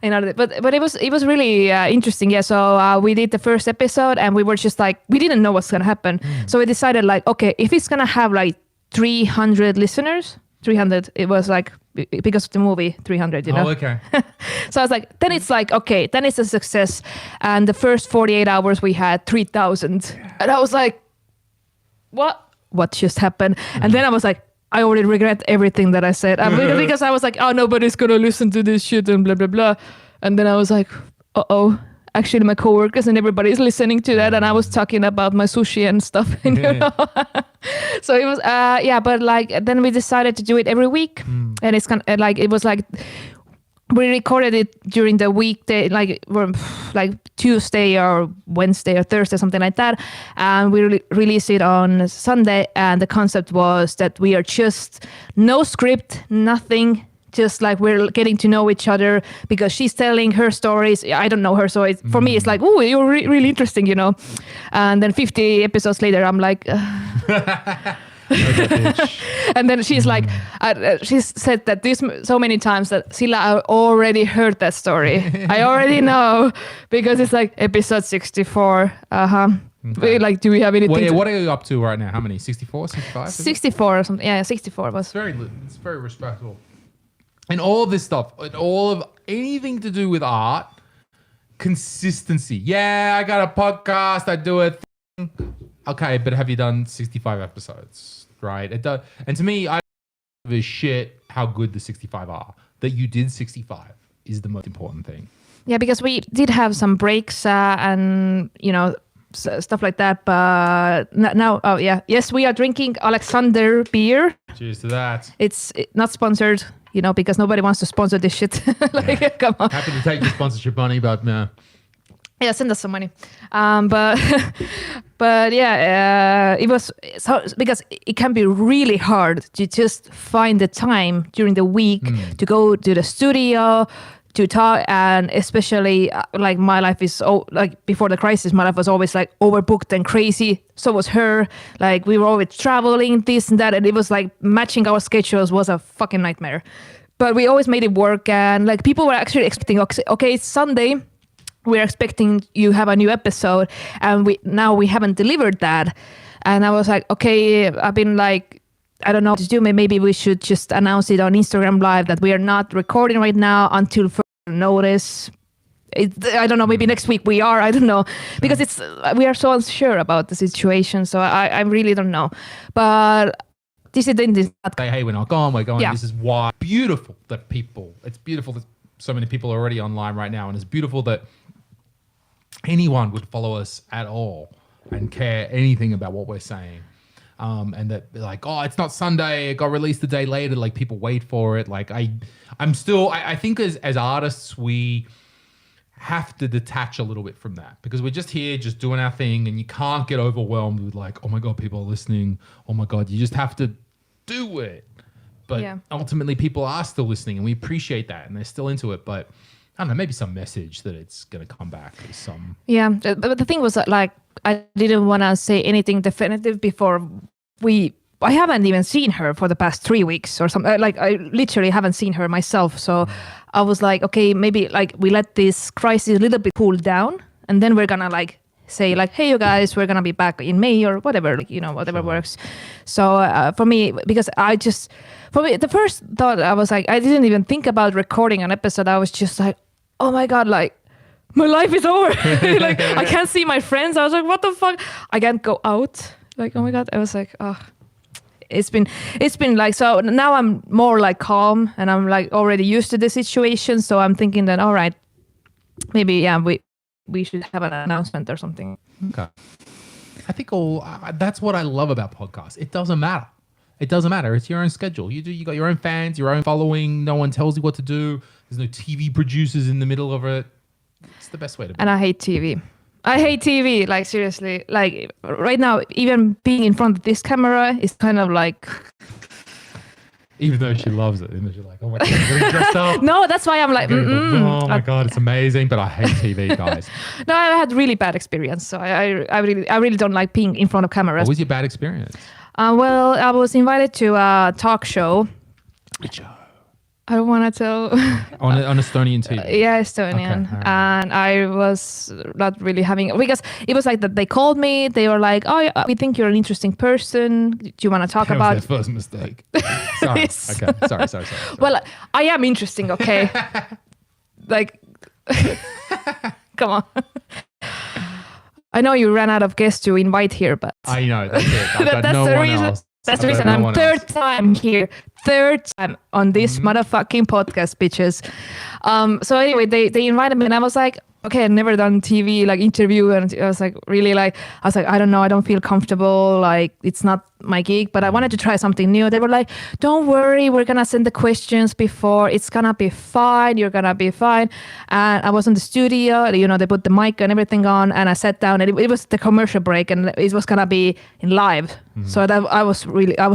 But it was really interesting. Yeah. So we did the first episode, and we were just like, we didn't know what's gonna happen. So we decided like, okay, if it's gonna have like 300 listeners, 300. It was like because of the movie 300. Oh, okay. So I was like, then it's like, okay, then it's a success. And the first 48 hours we had 3,000, and I was like, what just happened? And then I was like, I already regret everything that I said because I was like, oh, nobody's gonna listen to this shit and blah blah blah. And then I was like, actually my coworkers and everybody's listening to that, and I was talking about my sushi and stuff. So it was but like then we decided to do it every week, and it's kind of like it was like we recorded it during the weekday, like Tuesday or Wednesday or Thursday, something like that. And we released it on Sunday. And the concept was that we are just no script, nothing. Just like we're getting to know each other because she's telling her stories. I don't know her. So for me, it's like, oh, you're really interesting, And then 50 episodes later, I'm like... And then she's like, she's said that this so many times that Sille, I already heard that story. I already know because it's like episode 64. Okay. Like, do we have anything? Well, what are you up to right now? How many? 64, 65? 64 or something. Yeah, 64 was. It's very respectful. And all of this stuff, and all of anything to do with art, consistency. Yeah, I got a podcast. I do a thing. Okay, but have you done 65 episodes? Right? It does. And to me, I don't give a shit how good the 65 are. That you did 65 is the most important thing. Yeah, because we did have some breaks and, stuff like that. But now, yes, we are drinking Alexander beer. Cheers to that. It's not sponsored, because nobody wants to sponsor this shit. Come on. Happy to take the sponsorship money, but no. Yeah, send us some money. But yeah, it was so because it can be really hard to just find the time during the week to go to the studio to talk, and especially like my life is like before the crisis, my life was always like overbooked and crazy. So was her. Like we were always traveling, this and that, and it was like matching our schedules was a fucking nightmare. But we always made it work, and like people were actually expecting, okay, it's Sunday. We're expecting you have a new episode, and we haven't delivered that. And I was like, okay, I've been like, I don't know what to do. Maybe we should just announce it on Instagram Live that we are not recording right now until further notice. I don't know, maybe next week we are, I don't know. Because we are so unsure about the situation. So I really don't know. But this is hey, we're not gone, we're going. Yeah. This is why beautiful that it's beautiful that so many people are already online right now. And it's beautiful that anyone would follow us at all and care anything about what we're saying. And that they're like, oh, it's not Sunday, it got released a day later, like people wait for it. Like I think as artists, we have to detach a little bit from that because we're just here, just doing our thing, and you can't get overwhelmed with like, oh my God, people are listening. Oh my God, you just have to do it. But ultimately people are still listening, and we appreciate that, and they're still into it. But I don't know, maybe some message that it's going to come back. But the thing was that, like, I didn't want to say anything definitive before we I haven't even seen her for the past 3 weeks or something. Like I literally haven't seen her myself. So I was like, okay, maybe like we let this crisis a little bit cool down, and then we're gonna like say like, hey, you guys, we're gonna be back in May or whatever, like, whatever works. So for me, because the first thought I was like, I didn't even think about recording an episode. I was just like, oh my God, like my life is over. Like I can't see my friends. I was like, what the fuck? I can't go out. Like, oh my God. I was like, oh, it's been like, so now I'm more like calm and I'm like already used to the situation. So I'm thinking that, all right, maybe, yeah, we should have an announcement or something. Okay. I think that's what I love about podcasts. It doesn't matter. It doesn't matter. It's your own schedule. You got your own fans, your own following. No one tells you what to do. There's no TV producers in the middle of it. It's the best way to be. And I hate TV. I hate TV. Like seriously, like right now, even being in front of this camera is kind of like. Even though she loves it, and she's like, "Oh my God, I'm getting dressed up." No, that's why I'm like, oh my God, it's amazing. But I hate TV, guys. No, I had really bad experience, so I really don't like being in front of cameras. What was your bad experience? Well, I was invited to a talk show. Which show? I don't want to tell. on Estonian TV. Yeah, Estonian. Okay, right. And I was not really having, because it was like that they called me. They were like, oh, yeah, we think you're an interesting person. Do you want to talk about? That was their first mistake. Sorry. Okay. Sorry. Well, I am interesting, okay? Like, come on. I know you ran out of guests to invite here, but I know that's it. I've got that's no the one reason. else. That's the reason I'm third time here. Third time on this motherfucking podcast, bitches. So anyway, they invited me and I was like, okay, I've never done TV like interview, and I was like really like, I don't know, I don't feel comfortable, like it's not my gig, but I wanted to try something new. They were like, don't worry, we're gonna send the questions before, it's gonna be fine, you're gonna be fine. And I was in the studio, they put the mic and everything on, and I sat down, and it was the commercial break, and it was gonna be in live. So that I was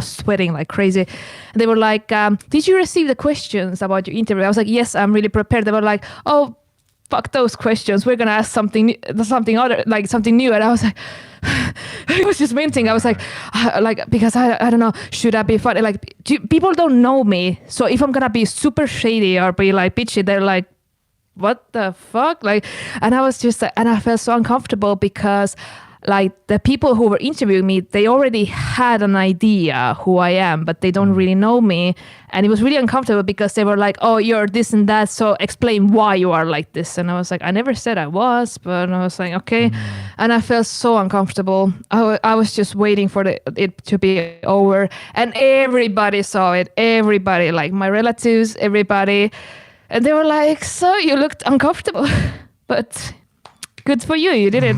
sweating like crazy. And they were like, did you receive the questions about your interview? I was like, yes, I'm really prepared. They were like, oh, fuck those questions, we're gonna ask something other, like something new. And I was like, I was just venting. I was like because I don't know, should I be funny? Like people don't know me, so if I'm gonna be super shady or be like bitchy, they're like, what the fuck? Like, and I was just and I felt so uncomfortable because like the people who were interviewing me, they already had an idea who I am, but they don't really know me. And it was really uncomfortable because they were like, oh, you're this and that, so explain why you are like this. And I was like, I never said I was, but I was like, okay. And I felt so uncomfortable. I was just waiting for it to be over. And everybody saw it. Everybody, like my relatives, everybody. And they were like, so you looked uncomfortable. But good for you, you did it.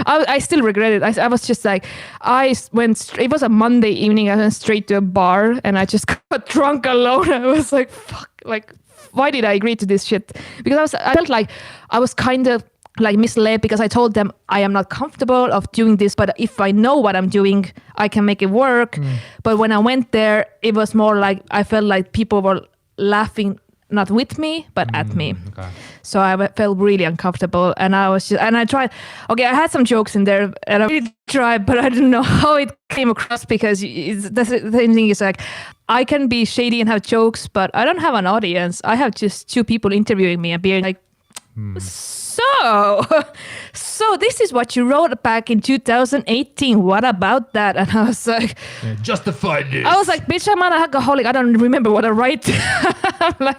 I still regret it. I was just like, it was a Monday evening, I went straight to a bar and I just got drunk alone. I was like, fuck, like, why did I agree to this shit? Because I felt like I was kind of like misled, because I told them I am not comfortable of doing this, but if I know what I'm doing, I can make it work. But when I went there, it was more like, I felt like people were laughing, not with me, but at me. Okay. So I felt really uncomfortable, and I tried. Okay, I had some jokes in there, and I really tried, but I didn't know how it came across, because the same thing is like, I can be shady and have jokes, but I don't have an audience. I have just two people interviewing me and being like, so this is what you wrote back in 2018. What about that? And I was like, justify this. I was like, bitch, I'm an alcoholic. I don't remember what I write. I'm like,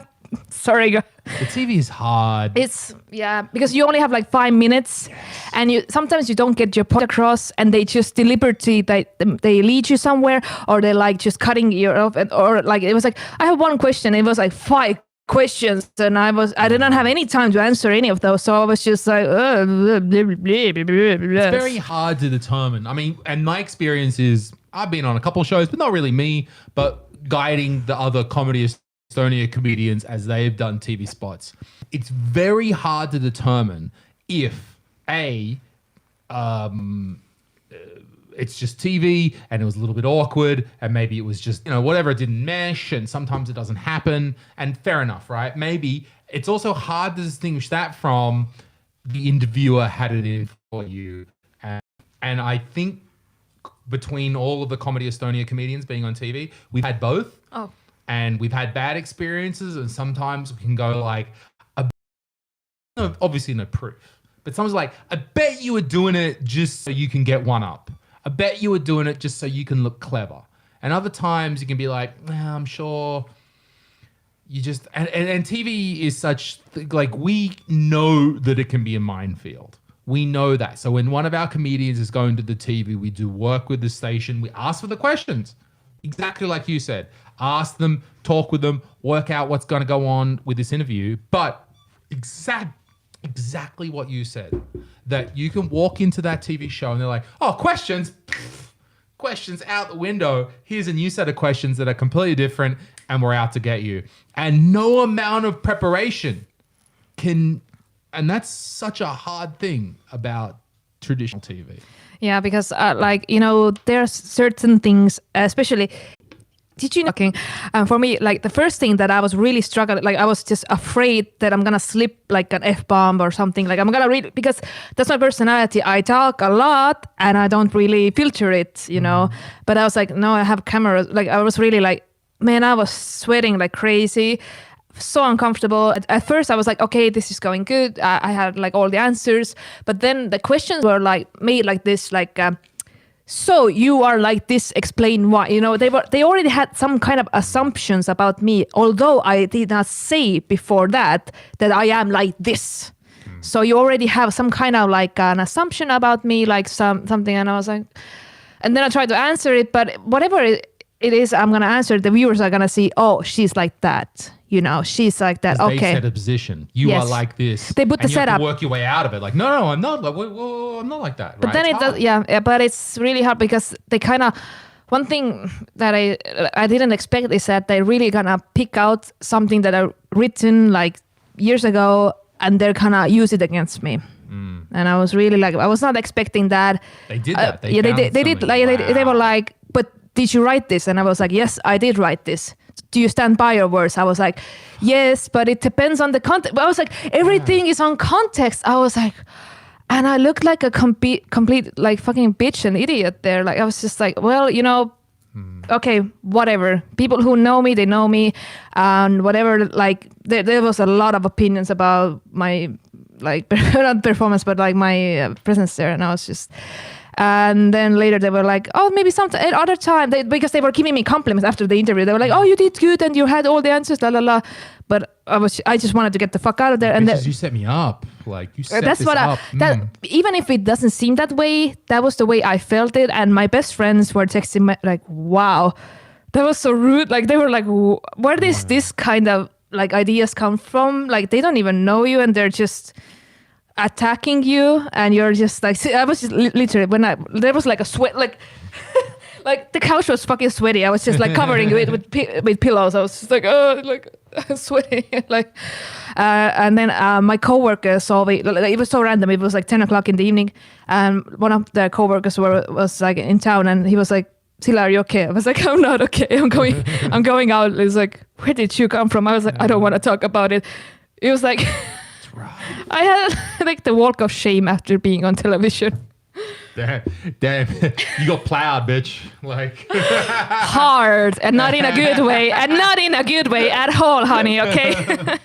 sorry, guys. The TV is hard. It's because you only have like 5 minutes, and sometimes you don't get your point across, and they just deliberately they lead you somewhere, or they like just cutting you off, or like it was like, I have one question, it was like 5 questions, and I didn't have any time to answer any of those, so I was just like, it's very hard to determine. I mean, and my experience is, I've been on a couple of shows, but not really me, but guiding the other Comedy Estonia comedians as they've done TV spots. It's very hard to determine if it's just TV and it was a little bit awkward, and maybe it was just, whatever, it didn't mesh, and sometimes it doesn't happen, and fair enough, right? Maybe it's also hard to distinguish that from the interviewer had it in for you. And I think between all of the Comedy Estonia comedians being on TV. We've had both. Oh. And we've had bad experiences, and sometimes we can go like, no, obviously no proof. But someone's like, I bet you were doing it just so you can get one up. I bet you were doing it just so you can look clever. And other times you can be like, I'm sure you just... And TV is such... Like, we know that it can be a minefield. We know that. So when one of our comedians is going to the TV, we do work with the station. We ask for the questions. Exactly like you said. Ask them, talk with them, work out what's going to go on with this interview. But exactly what you said, that you can walk into that TV show and they're like, oh, questions, questions out the window. Here's a new set of questions that are completely different and we're out to get you. And no amount of preparation can, and that's such a hard thing about traditional TV. Yeah, because there are certain things, especially... Did you know? For me, like the first thing that I was really struggling, like I was just afraid that I'm gonna slip like an F-bomb or something. Like I'm gonna read, because that's my personality. I talk a lot and I don't really filter it, you know. But I was like, no, I have cameras. Like I was really like, man, I was sweating like crazy, so uncomfortable. At first I was like, okay, this is going good. I had like all the answers, but then the questions were like made like this, like. So you are like this, explain why. You know, they already had some kind of assumptions about me, although I did not say before that I am like this. So you already have some kind of like an assumption about me, like something. And I was like, and then I tried to answer it, but whatever it is, I'm going to answer, the viewers are going to see, oh, she's like that. You know, she's like that. Okay. They set a position. You are like this. They put the setup. You have to work your way out of it. Like, no, I'm not. Like, I'm not like that. But right? then it does, yeah. But it's really hard because they kind of. One thing that I didn't expect is that they're really gonna pick out something that are written like years ago and they're gonna use it against me. And I was really like, I was not expecting that. They did that. They did. Like they were like, but did you write this? And I was like, yes, I did write this. Do you stand by your words? I was like, yes, but it depends on the context. But I was like, everything is on context. I was like, and I looked like a complete like fucking bitch and idiot there. Like I was just like, well, you know, okay, whatever. People who know me, they know me, and whatever. Like there was a lot of opinions about my like not performance, but like my presence there, and I was just. And then later they were like, oh, maybe some other time, because they were giving me compliments after the interview. They were like, oh, you did good and you had all the answers, la la la. But I just wanted to get the fuck out of there. And you set me up, like you set this up. Even if it doesn't seem that way, that was the way I felt it. And my best friends were texting me like, wow, that was so rude. Like they were like, where does this kind of like ideas come from? Like they don't even know you and they're just attacking you, and you're just like, I was just literally there was like a sweat, like like the couch was fucking sweaty. I was just like covering it with pillows. I was just like, oh, like sweaty, like and then my coworker saw me. It was so random. It was like 10 o'clock in the evening, and one of the coworkers was like in town, and he was like, Sille, are you okay? I was like, I'm not okay. I'm going out. He's like, where did you come from? I was like, I don't want to talk about it. It was like. I had like the walk of shame after being on television. Damn, you got plowed, bitch. Like hard, and not in a good way, at all, honey. Okay.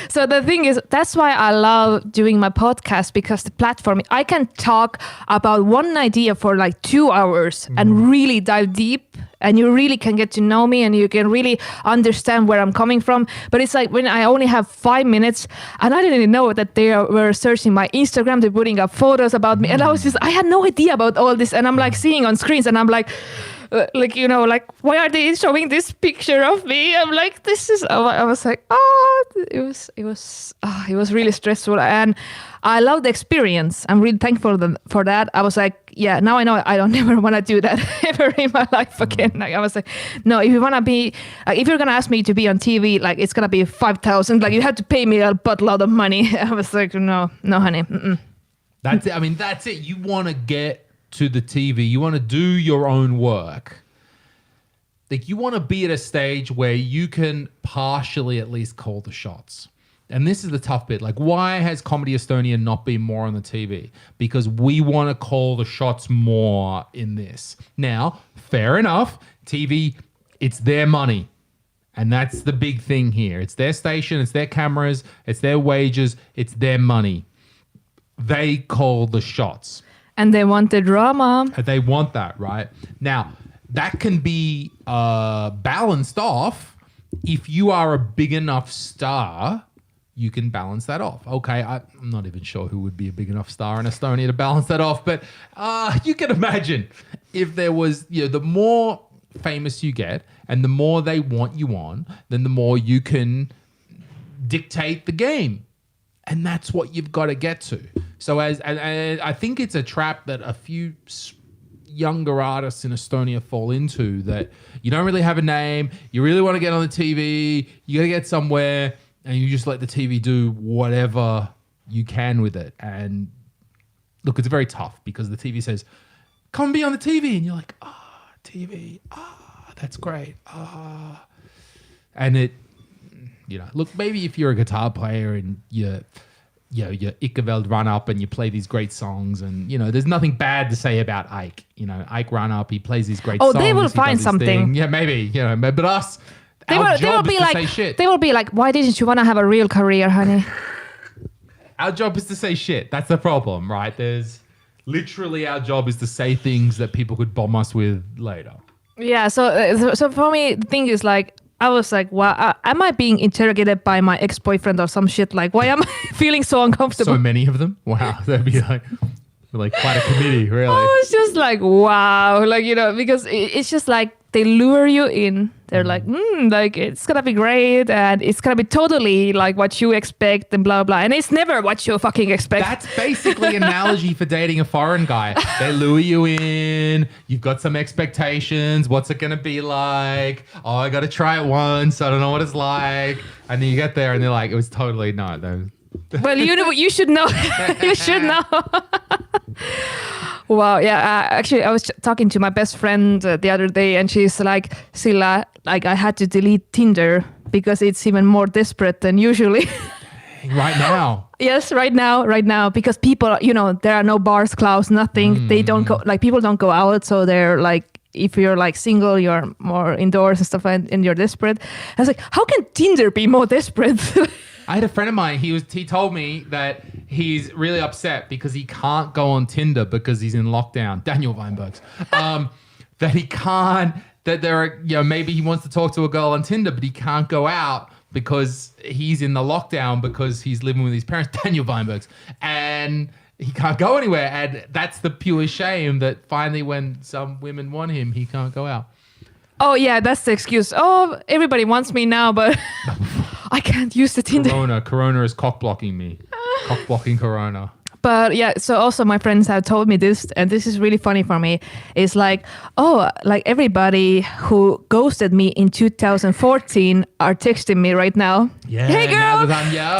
So the thing is, that's why I love doing my podcast, because the platform, I can talk about one idea for like 2 hours and really dive deep, and you really can get to know me and you can really understand where I'm coming from. But it's like when I only have 5 minutes, and I didn't even know that they were searching my Instagram, they're putting up photos about me, and I had no idea about all this, and I'm like seeing on screens, and I'm like, you know, like, why are they showing this picture of me? I'm like, this is. I was like, it was really stressful, and I love the experience. I'm really thankful for that. I was like, yeah, now I know I don't ever want to do that ever in my life again. Like I was like, no, if you want to be, like, if you're gonna ask me to be on TV, like it's gonna be 5,000. Like you have to pay me a buttload of money. I was like, no, honey. That's it. I mean, that's it. You want to get to the TV, you want to do your own work. Like you want to be at a stage where you can partially at least call the shots. and this is the tough bit, like why has Comedy Estonia not been more on the TV? Because we want to call the shots more in this. Now, fair enough, TV, it's their money. And that's the big thing here. It's their station, it's their cameras, it's their wages, it's their money. They call the shots. And they want the drama. They want that, right? Now, that can be balanced off. If you are a big enough star, you can balance that off. Okay, I'm not even sure who would be a big enough star in Estonia to balance that off, but you can imagine if there was, the more famous you get and the more they want you on, then the more you can dictate the game. And that's what you've got to get to. So and I think it's a trap that a few younger artists in Estonia fall into, that you don't really have a name, you really want to get on the TV, you got to get somewhere, and you just let the TV do whatever you can with it. And look, it's very tough because the TV says, come be on the TV. And you're like, TV, that's great. And it, look, maybe if you're a guitar player and you're Ikkeveld run up and you play these great songs, and there's nothing bad to say about Ike. Ike run up, he plays these great songs. Oh, they will find something. Thing. Yeah, maybe, but us, our job is to say shit. They will be like, why didn't you want to have a real career, honey? Our job is to say shit. That's the problem, right? There's literally, our job is to say things that people could bomb us with later. Yeah, so for me, the thing is like, I was like, wow, am I being interrogated by my ex-boyfriend or some shit? Like, why am I feeling so uncomfortable? So many of them? Wow, that'd be like quite a committee, really. I was just like, wow, like, because it's just like they lure you in. They're like, like it's gonna be great and it's gonna be totally like what you expect and blah blah, and it's never what you fucking expect. That's basically an analogy for dating a foreign guy. They lure you in. You've got some expectations. What's it gonna be like? Oh, I gotta try it once. I don't know what it's like. And then you get there and they're like, it was totally not. Well, you should know. You should know. Wow, yeah. Actually, I was talking to my best friend the other day, and she's like, Silla, like I had to delete Tinder because it's even more desperate than usually. Right now. Yes, right now, because people, there are no bars, clubs, nothing. They don't go, like people don't go out, so they're like, if you're like single, you're more indoors and stuff, and you're desperate. I was like, how can Tinder be more desperate? I had a friend of mine, he told me that he's really upset because he can't go on Tinder because he's in lockdown. Daniel Weinbergs. That he can't, that there are, maybe he wants to talk to a girl on Tinder, but he can't go out because he's in the lockdown because he's living with his parents, Daniel Weinbergs. And he can't go anywhere. And that's the pure shame that finally when some women want him, he can't go out. Oh, yeah, that's the excuse. Oh, everybody wants me now, but I can't use the Tinder. Corona is cock-blocking me. Cock-blocking Corona. But yeah, so also my friends have told me this, and this is really funny for me. It's like, like everybody who ghosted me in 2014 are texting me right now. Yeah, hey girl,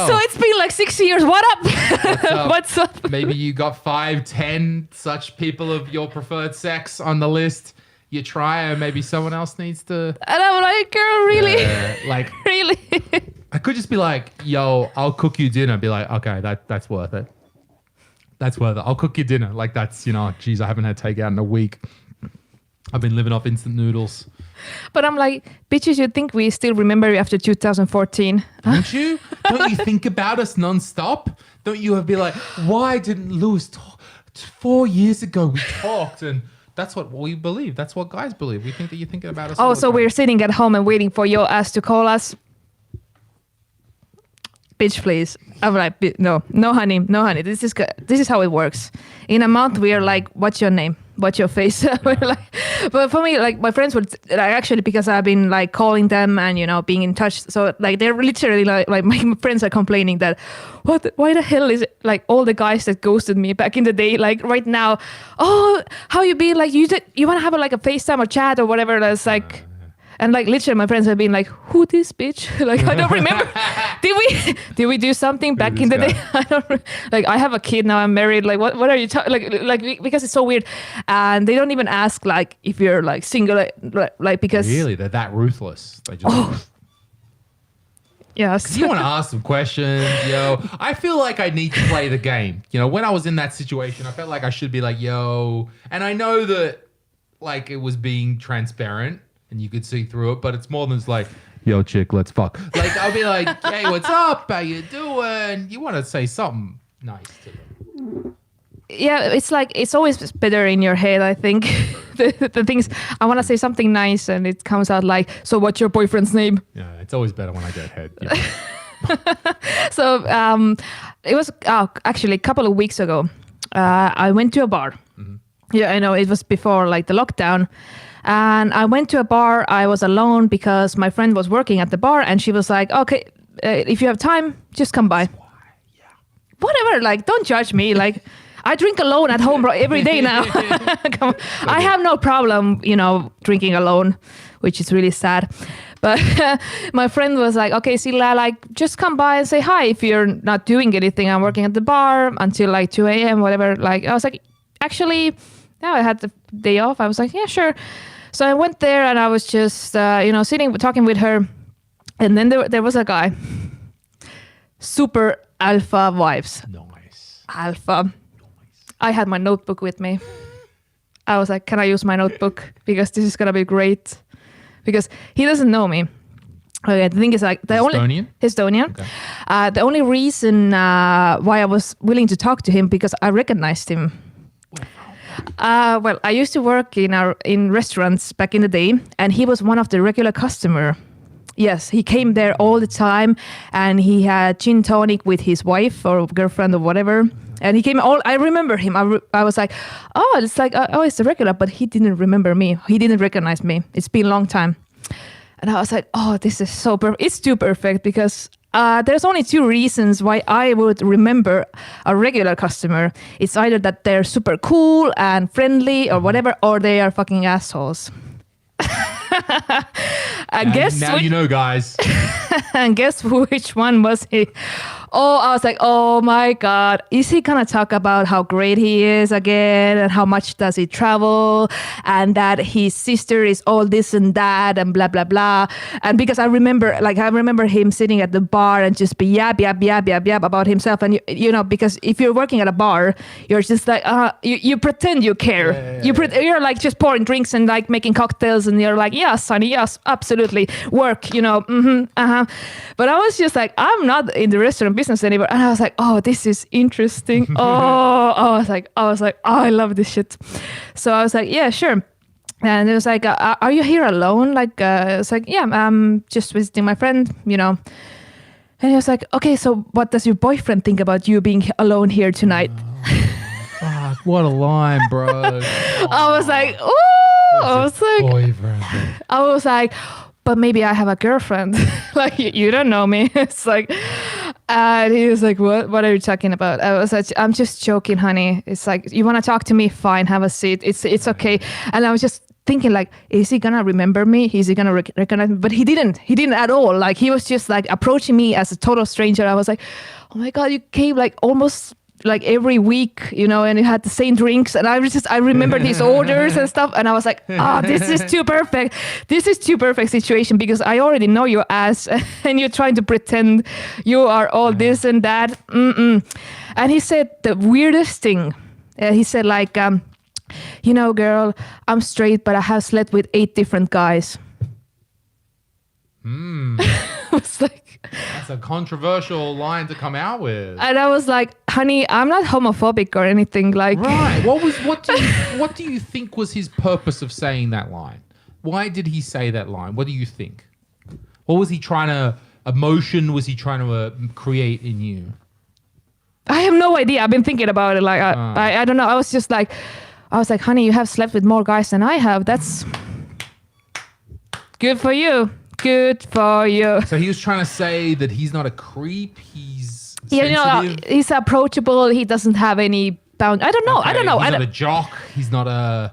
so it's been like 6 years. What up? What's up? Maybe you got 5, 10 such people of your preferred sex on the list. You try, and maybe someone else needs to. And I'm like, girl, really? Really? I could just be like, yo, I'll cook you dinner. Be like, okay, that's worth it. That's worth it. I'll cook you dinner. Like that's, geez, I haven't had takeout in a week. I've been living off instant noodles. But I'm like, bitches, you think we still remember you after 2014? Don't you? Don't you think about us nonstop? Don't you be like, why didn't Lewis talk? 4 years ago we talked, and that's what we believe. That's what guys believe. We think that you're thinking about us. Oh, so we're sitting at home and waiting for your ass to call us? Bitch, please. I'm like, no, honey. This is how it works. In a month, we are like, what's your name? What's your face? We're like, but for me, like my friends would actually, because I've been like calling them and being in touch. So like they're literally like my friends are complaining that, why the hell is it like all the guys that ghosted me back in the day, like right now, oh, how you be like you want to have a FaceTime or chat or whatever. That's like. And like literally my friends have been like, who this bitch? Like I don't remember. Did we do something back in the day? I don't like I have a kid now, I'm married. Like what are you talking like because it's so weird. And they don't even ask like if you're like single like because really they're that ruthless. They just Yes. You want to ask some questions, yo. I feel like I need to play the game. You know, when I was in that situation, I felt like I should be like, yo. And I know that, like, it was being transparent and you could see through it, but it's more than just like, yo, chick, let's fuck. Like, I'll be like, hey, what's up? How you doing? You want to say something nice to them. Yeah, it's like it's always better in your head, I think. the things I want to say something nice and it comes out like, so what's your boyfriend's name? Yeah, it's always better when I get head. Yeah. So it was actually a couple of weeks ago. I went to a bar. Mm-hmm. Yeah, I know it was before like the lockdown. And I went to a bar. I was alone because my friend was working at the bar and she was like, okay, if you have time, just come by. Yeah. Whatever, like, don't judge me. Like, I drink alone at home every day now. I have no problem, drinking alone, which is really sad. But my friend was like, okay, Sille, like, just come by and say hi if you're not doing anything. I'm working at the bar until like 2 a.m., whatever. Like, I was like, actually, yeah, I had the day off. I was like, yeah, sure. So I went there and I was just, sitting, talking with her. And then there was a guy. Super alpha vibes. Nice. Alpha. I had my notebook with me. I was like, can I use my notebook? Because this is going to be great. Because he doesn't know me. Okay, the thing is like... Estonian. Okay. The only reason why I was willing to talk to him because I recognized him. Well, I used to work in restaurants back in the day, and he was one of the regular customer. Yes, he came there all the time, and he had gin tonic with his wife or girlfriend or whatever. And he came I remember him. I was like, oh, it's like, it's the regular, but he didn't remember me. He didn't recognize me. It's been a long time. And I was like, oh, this is so perfect. It's too perfect because there's only two reasons why I would remember a regular customer. It's either that they're super cool and friendly or whatever, or they are fucking assholes. You know, guys. And guess which one was he? Oh, I was like, oh my God, is he gonna talk about how great he is again and how much does he travel and that his sister is all this and that and blah, blah, blah. And because I remember him sitting at the bar and just be yab about himself. And, because if you're working at a bar, you're just like, you pretend you care. Yeah. You're like just pouring drinks and like making cocktails and you're like, yes, honey, yes, absolutely. Work, But I was just like, I'm not in the restaurant business anymore. And I was like, oh, this is interesting. I was like, oh, I love this shit. So I was like, yeah, sure. And it was like, are you here alone? Like, it's like, yeah, I'm just visiting my friend, And he was like, okay, so what does your boyfriend think about you being alone here tonight? Fuck, what a line, bro. I was like, ooh. Boyfriend. I was like, but maybe I have a girlfriend. Like, you don't know me. It's like, and he was like, what are you talking about? I was like, I'm just joking, honey. It's like, you want to talk to me? Fine, have a seat. It's okay. And I was just thinking like, is he gonna remember me? Is he gonna recognize me? But he didn't at all. Like, he was just like approaching me as a total stranger. I was like, oh my God, you came like almost like every week, and you had the same drinks, and I remembered his orders and stuff, and I was like, this is too perfect. This is too perfect situation because I already know your ass, and you're trying to pretend you are all this and that. And he said the weirdest thing. He said like, girl, I'm straight, but I have slept with 8 different guys. I was like, that's a controversial line to come out with. And I was like, honey, I'm not homophobic or anything. Like, right. What do you think was his purpose of saying that line? Why did he say that line? What do you think? What was he trying to, emotion was he trying to create in you? I have no idea. I've been thinking about it. Like, I don't know. I was like, honey, you have slept with more guys than I have. That's good for you. Good for you. So he was trying to say that he's not a creep. He's sensitive. He's approachable. He doesn't have any bound. I don't know. Okay. I don't know. He's not a jock. He's not a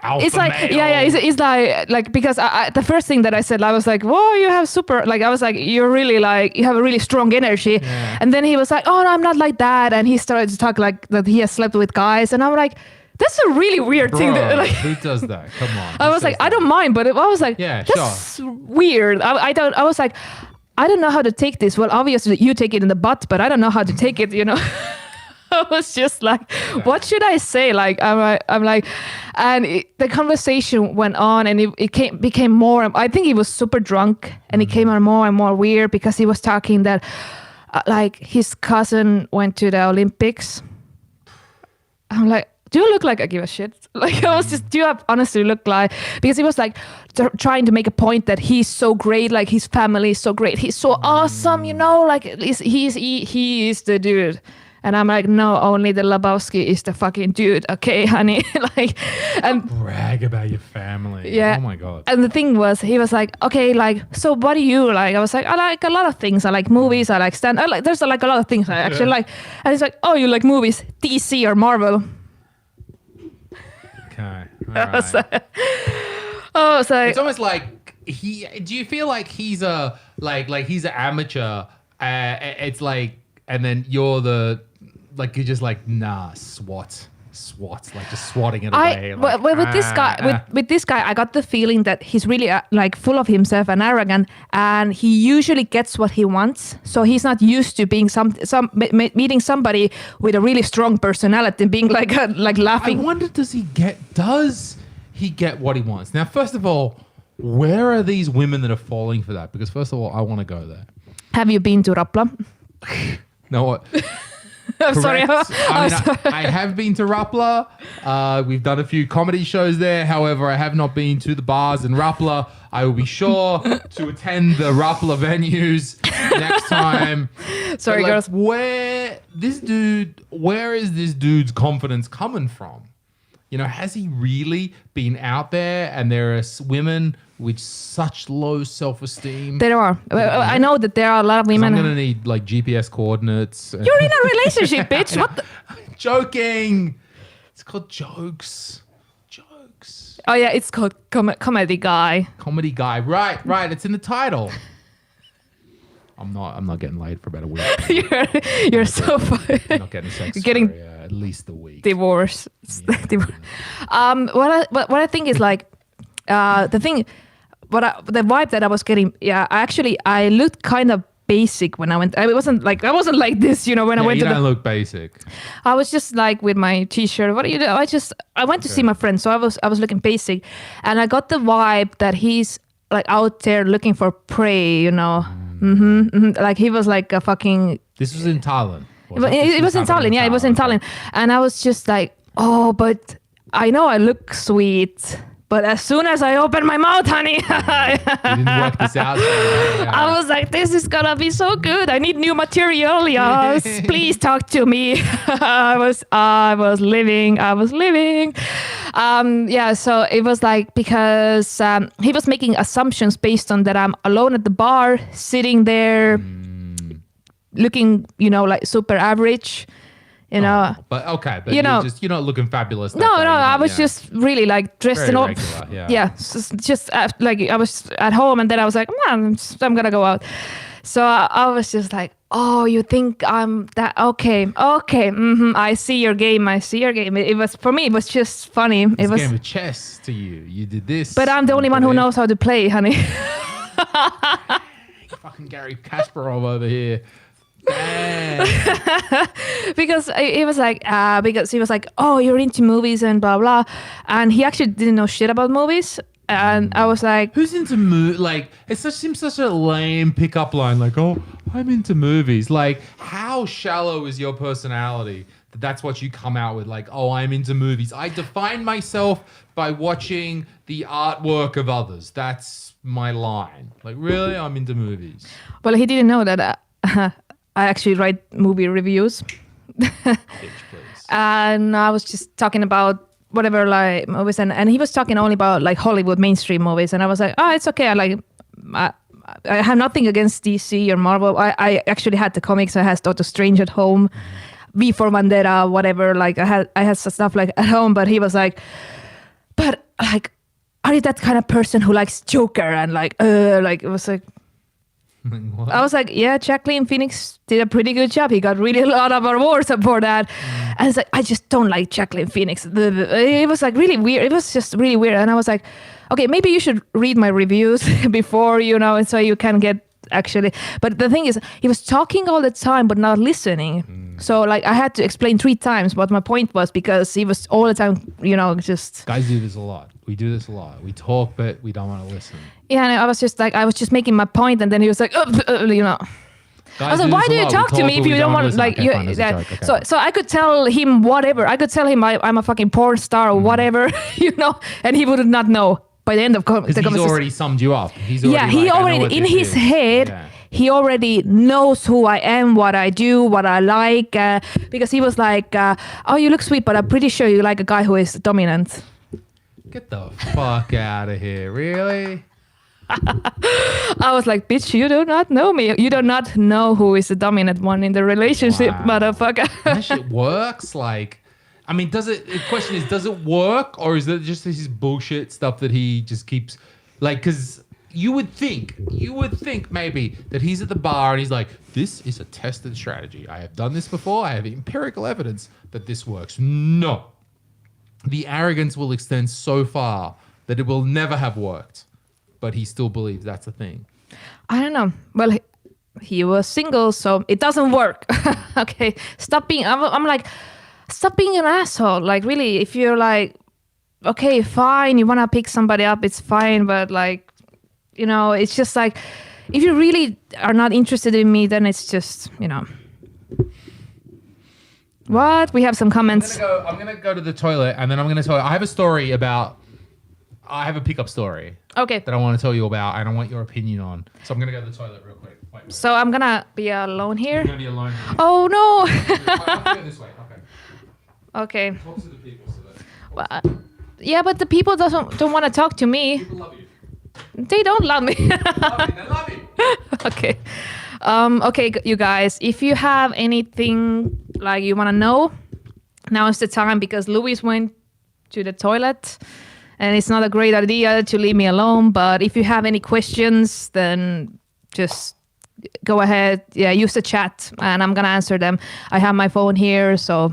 alpha it's like male. yeah. It's like because the first thing that I said, I was like, whoa, you have super. Like I was like, you're really like you have a really strong energy. Yeah. And then he was like, oh no, I'm not like that. And he started to talk like that he has slept with guys. And I'm like, that's a really weird thing. That, like, who does that? Come on. I was like, I don't mind, but I was like, yeah, that's weird. I was like, I don't know how to take this. Well, obviously you take it in the butt, but I don't know how to take it, you know. I was just like, what should I say? Like, I'm like, and the conversation went on, and it became more. I think he was super drunk, and it came on more and more weird because he was talking that, like, his cousin went to the Olympics. I'm like, do you look like I give a shit? Like, I was just, do you honestly look like, because he was like trying to make a point that he's so great, like his family is so great, he's so awesome, you know, like he is the dude. And I'm like, no, only the Lebowski is the fucking dude, okay, honey? Like, and brag about your family. Yeah. Oh my God. And the thing was, he was like, okay, like, so what do you like? I was like, I like a lot of things. I like movies. I like there's like a lot of things I actually like. And he's like, oh, you like movies, DC or Marvel? Okay. All I was right. like, oh, it's like, It's almost like do you feel like he's a he's an amateur? It's like, and then you're you're just like, nah, swats, like just swatting it away. Like, with this guy, with this guy, I got the feeling that he's really like full of himself and arrogant, and he usually gets what he wants. So he's not used to being meeting somebody with a really strong personality and being like laughing. I wonder, does he get what he wants? Now, first of all, where are these women that are falling for that? Because first of all, I want to go there. Have you been to Rapla? No, what? I'm sorry. I have been to Rapla. We've done a few comedy shows there. However, I have not been to the bars in Rapla. I will be sure to attend the Rapla venues next time. Sorry, but, like, girls. where is this dude's confidence coming from? You know, has he really been out there? And there are women with such low self-esteem. There are. I know that there are a lot of women. I'm going to need like GPS coordinates. You're in a relationship, bitch. What the? I'm joking. It's called jokes. Oh yeah, it's called Comedy Guy. Comedy Guy. Right. It's in the title. I'm not getting laid for about a week. You're so funny. I'm not getting sex. You're getting for, at least a week. Divorce. Yeah. What I think is like the thing. The vibe that I was getting. Yeah, I looked kind of basic when I went. I wasn't like this, you know, when I went you to don't look basic. I was just like with my t-shirt. What do you do? I went to see my friend, so I was looking basic, and I got the vibe that he's like out there looking for prey, you know. Like he was like a fucking. This was in Thailand. It was in Tallinn. Yeah, it was in Tallinn, and I was just like, oh, but I know I look sweet. But as soon as I opened my mouth, honey, You didn't work this out. I was like, this is gonna be so good. I need new material. Yes, please talk to me. I was living. Yeah, so it was like, because he was making assumptions based on that I'm alone at the bar, sitting there, looking, you know, like super average. You know, but okay, but you know, you're not looking fabulous. No, I was just really like dressed in all. Yeah, just like I was at home, and then I was like, I'm gonna go out. So I was just like, oh, you think I'm that? Okay, I see your game. It was, for me, it was just funny. It was a game of chess to you. You did this, but I'm the only one who knows how to play, honey. Fucking Gary Kasparov over here. Because it was like because he was like, oh, you're into movies and blah blah, and he actually didn't know shit about movies, and I was like, who's into movies? Like, seems such a lame pickup line, like, oh, I'm into movies. Like, how shallow is your personality that that's what you come out with? Like, oh, I'm into movies. I define myself by watching the artwork of others. That's my line. Like, really? I'm into movies. Well, he didn't know that I actually write movie reviews. Bitch, and I was just talking about whatever like movies, and he was talking only about like Hollywood mainstream movies, and I was like, oh, it's okay. I have nothing against DC or Marvel. I actually had the comics. I had Doctor Strange at home, V for Vendetta, whatever. Like I had stuff like at home, but he was like, but like, are you that kind of person who likes Joker? And like it was like. What? I was like, yeah, Joaquin Phoenix did a pretty good job. He got really a lot of awards for that. And it's like, I just don't like Joaquin Phoenix. It was like really weird. It was just really weird. And I was like, okay, maybe you should read my reviews before, you know, and so you can get actually. But the thing is, he was talking all the time, but not listening. So like I had to explain 3 times what my point was because he was all the time, just. Guys do this a lot. We do this a lot. We talk, but we don't want to listen. Yeah, and I was just making my point, and then he was like, I was like, why do you talk to me if you don't want like you? So I could tell him whatever. I could tell him I'm a fucking porn star or whatever, and he would not know by the end of the conversation. He's already summed you up. He already in his head. Yeah. He already knows who I am, what I do, what I like, because he was like, "Oh, you look sweet, but I'm pretty sure you like a guy who is dominant." Get the fuck out of here! Really? I was like, bitch, you do not know me. You do not know who is the dominant one in the relationship, motherfucker. That shit works. Like, I mean, the question is, does it work? Or is it just this bullshit stuff that he just keeps, like, because you would think maybe that he's at the bar and he's like, this is a tested strategy. I have done this before. I have empirical evidence that this works. No. The arrogance will extend so far that it will never have worked. But he still believes that's a thing. I don't know. Well, he was single, so it doesn't work. Okay, stop being. I'm like, stop being an asshole. Like, really, if you're like, okay, fine, you wanna pick somebody up, it's fine. But like, it's just like, if you really are not interested in me, then it's just, What? We have some comments. I'm gonna go to the toilet, and then I'm gonna tell you. I have a pickup story. Okay. That I want to tell you about, and I want your opinion on. So I'm gonna go to the toilet real quick. Wait. So I'm gonna be alone here. You're gonna be alone here. Oh no. I'll go this way. Okay. Okay. Talk to the people. Yeah, but the people don't want to talk to me. People love you. They don't love me. They love you. Okay. Okay, you guys. If you have anything like you want to know, now is the time because Louis went to the toilet. And it's not a great idea to leave me alone. But if you have any questions, then just go ahead. Yeah, use the chat and I'm going to answer them. I have my phone here. So,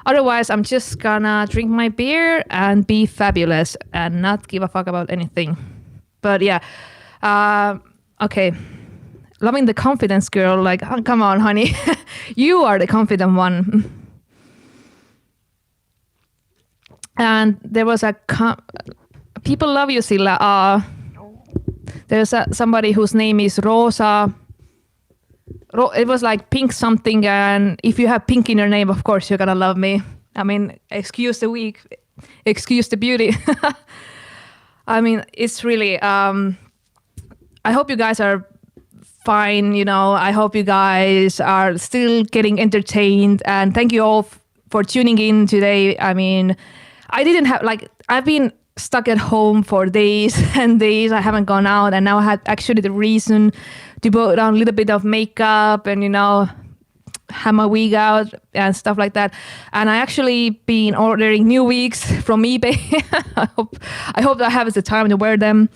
otherwise, I'm just going to drink my beer and be fabulous and not give a fuck about anything. But yeah. Okay. Loving the confidence girl. Like, oh, come on, honey. You are the confident one. And there was people love you, Sille. There's somebody whose name is Rosa. It was like pink something. And if you have pink in your name, of course, you're going to love me. I mean, excuse the weak, excuse the beauty. I mean, it's really, I hope you guys are fine. I hope you guys are still getting entertained. And thank you all for tuning in today. I mean, I didn't have, I've been stuck at home for days and days. I haven't gone out, and now I had actually the reason to put on a little bit of makeup and, have my wig out and stuff like that. And I actually been ordering new wigs from eBay. I hope I have the time to wear them.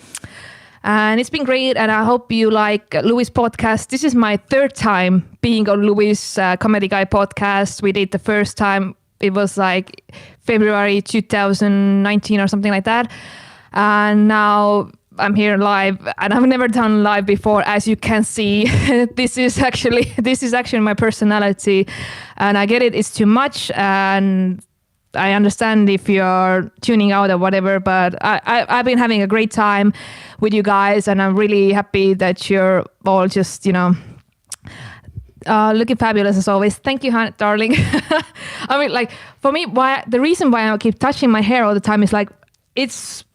And it's been great, and I hope you like Louis' podcast. This is my 3rd time being on Louis' Comedy Guy podcast. We did the first time. It was like February 2019 or something like that. And now I'm here live, and I've never done live before. As you can see, this is actually my personality, and I get it. It's too much, and I understand if you're tuning out or whatever, but I've been having a great time with you guys, and I'm really happy that you're all just, looking fabulous as always. Thank you, darling. I mean, like, for me, the reason why I keep touching my hair all the time is like, it's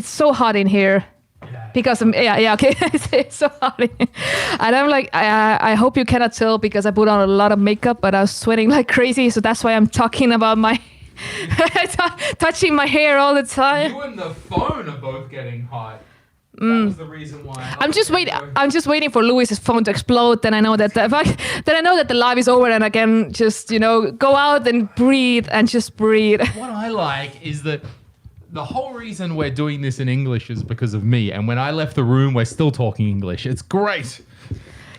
so hot in here. Yeah. Because okay, it's so hot in here. And I'm like, I hope you cannot tell because I put on a lot of makeup, but I was sweating like crazy, so that's why I'm talking about my touching my hair all the time. You and the phone are both getting hot. That was the reason why. I'm just waiting for Louis's phone to explode. Then I know that the live is over and I can just go out and breathe and just breathe. What I like is that the whole reason we're doing this in English is because of me. And when I left the room, we're still talking English. It's great.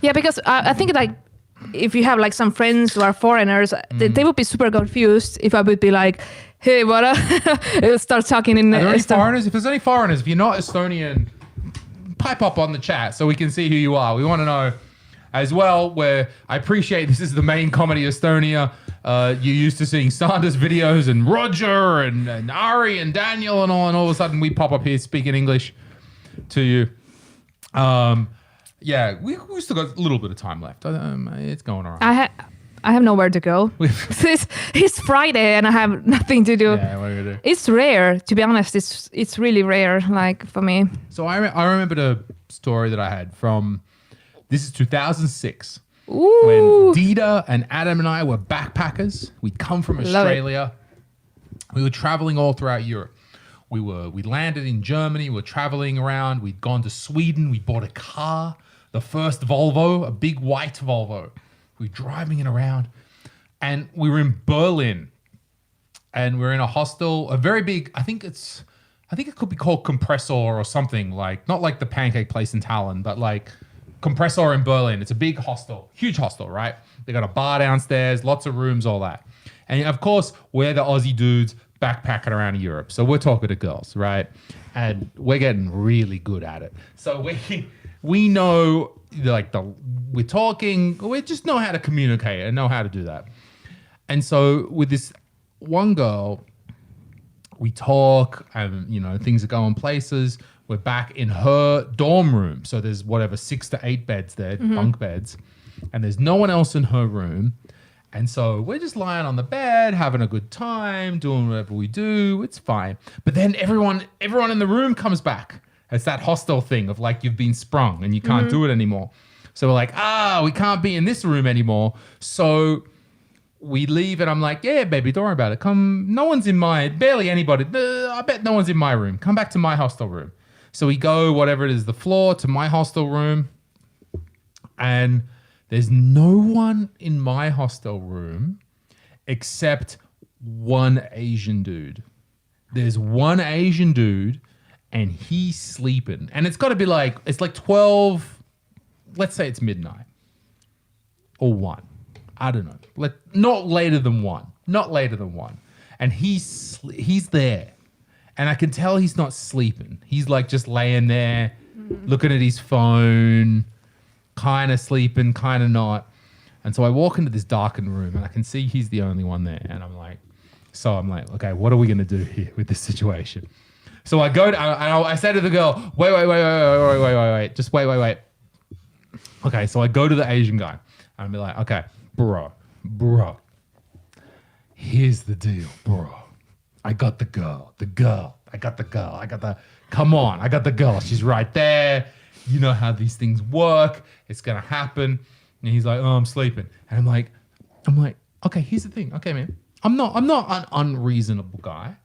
Yeah, because I think like if you have like some friends who are foreigners, they would be super confused if I would be like, hey, what? Start talking in. Are there any foreigners? If there's any foreigners, if you're not Estonian. pipe up on the chat so we can see who you are. We want to know as well, where I appreciate this is the main Comedy Estonia. You're used to seeing Sanders videos and Roger and Ari and Daniel and all of a sudden we pop up here speaking English to you. Yeah, we still got a little bit of time left. It's going all right. I have nowhere to go. It's Friday and I have nothing to do. Yeah, what are you gonna do? It's rare, to be honest. It's really rare, like for me. So I remember the story that I had from, this is 2006. Ooh. When Dita and Adam and I were backpackers. We'd come from Australia. We were traveling all throughout Europe. We landed in Germany. We were traveling around. We'd gone to Sweden. We bought a car, the first Volvo, a big white Volvo. We were driving it around, and we were in Berlin, and we're in a hostel, a very big. I think it could be called Compressor or something, like not like the pancake place in Tallinn, but like Compressor in Berlin. It's a big hostel, huge hostel, right? They got a bar downstairs, lots of rooms, all that, and of course we're the Aussie dudes backpacking around Europe, so we're talking to girls, right? And we're getting really good at it. So we know. We're talking, we just know how to communicate and know how to do that. And so with this one girl, we talk and, things are going places. We're back in her dorm room. So there's 6 to 8 beds there, bunk beds. And there's no one else in her room. And so we're just lying on the bed, having a good time, doing whatever we do. It's fine. But then everyone in the room comes back. It's that hostel thing of like you've been sprung and you can't do it anymore. So we're like, we can't be in this room anymore. So we leave and I'm like, yeah, baby, don't worry about it. Come, no one's in barely anybody. I bet no one's in my room. Come back to my hostel room. So we go, whatever it is, the floor to my hostel room. And there's no one in my hostel room except one Asian dude. There's one Asian dude. And he's sleeping. And it's got to be it's like 12, let's say it's midnight. Or 1. I don't know. Not later than 1. Not later than 1. And he's there. And I can tell he's not sleeping. He's like just laying there, looking at his phone, kind of sleeping, kind of not. And so I walk into this darkened room and I can see he's the only one there. And I'm like, okay, what are we going to do here with this situation? So I go, I say to the girl, wait. Just wait. Okay, so I go to the Asian guy. And I'll be like, okay, bro. Here's the deal, bro. I got the girl. Come on, I got the girl. She's right there. You know how these things work. It's going to happen. And he's like, I'm sleeping. And I'm like, okay, here's the thing. Okay, man. I'm not an unreasonable guy.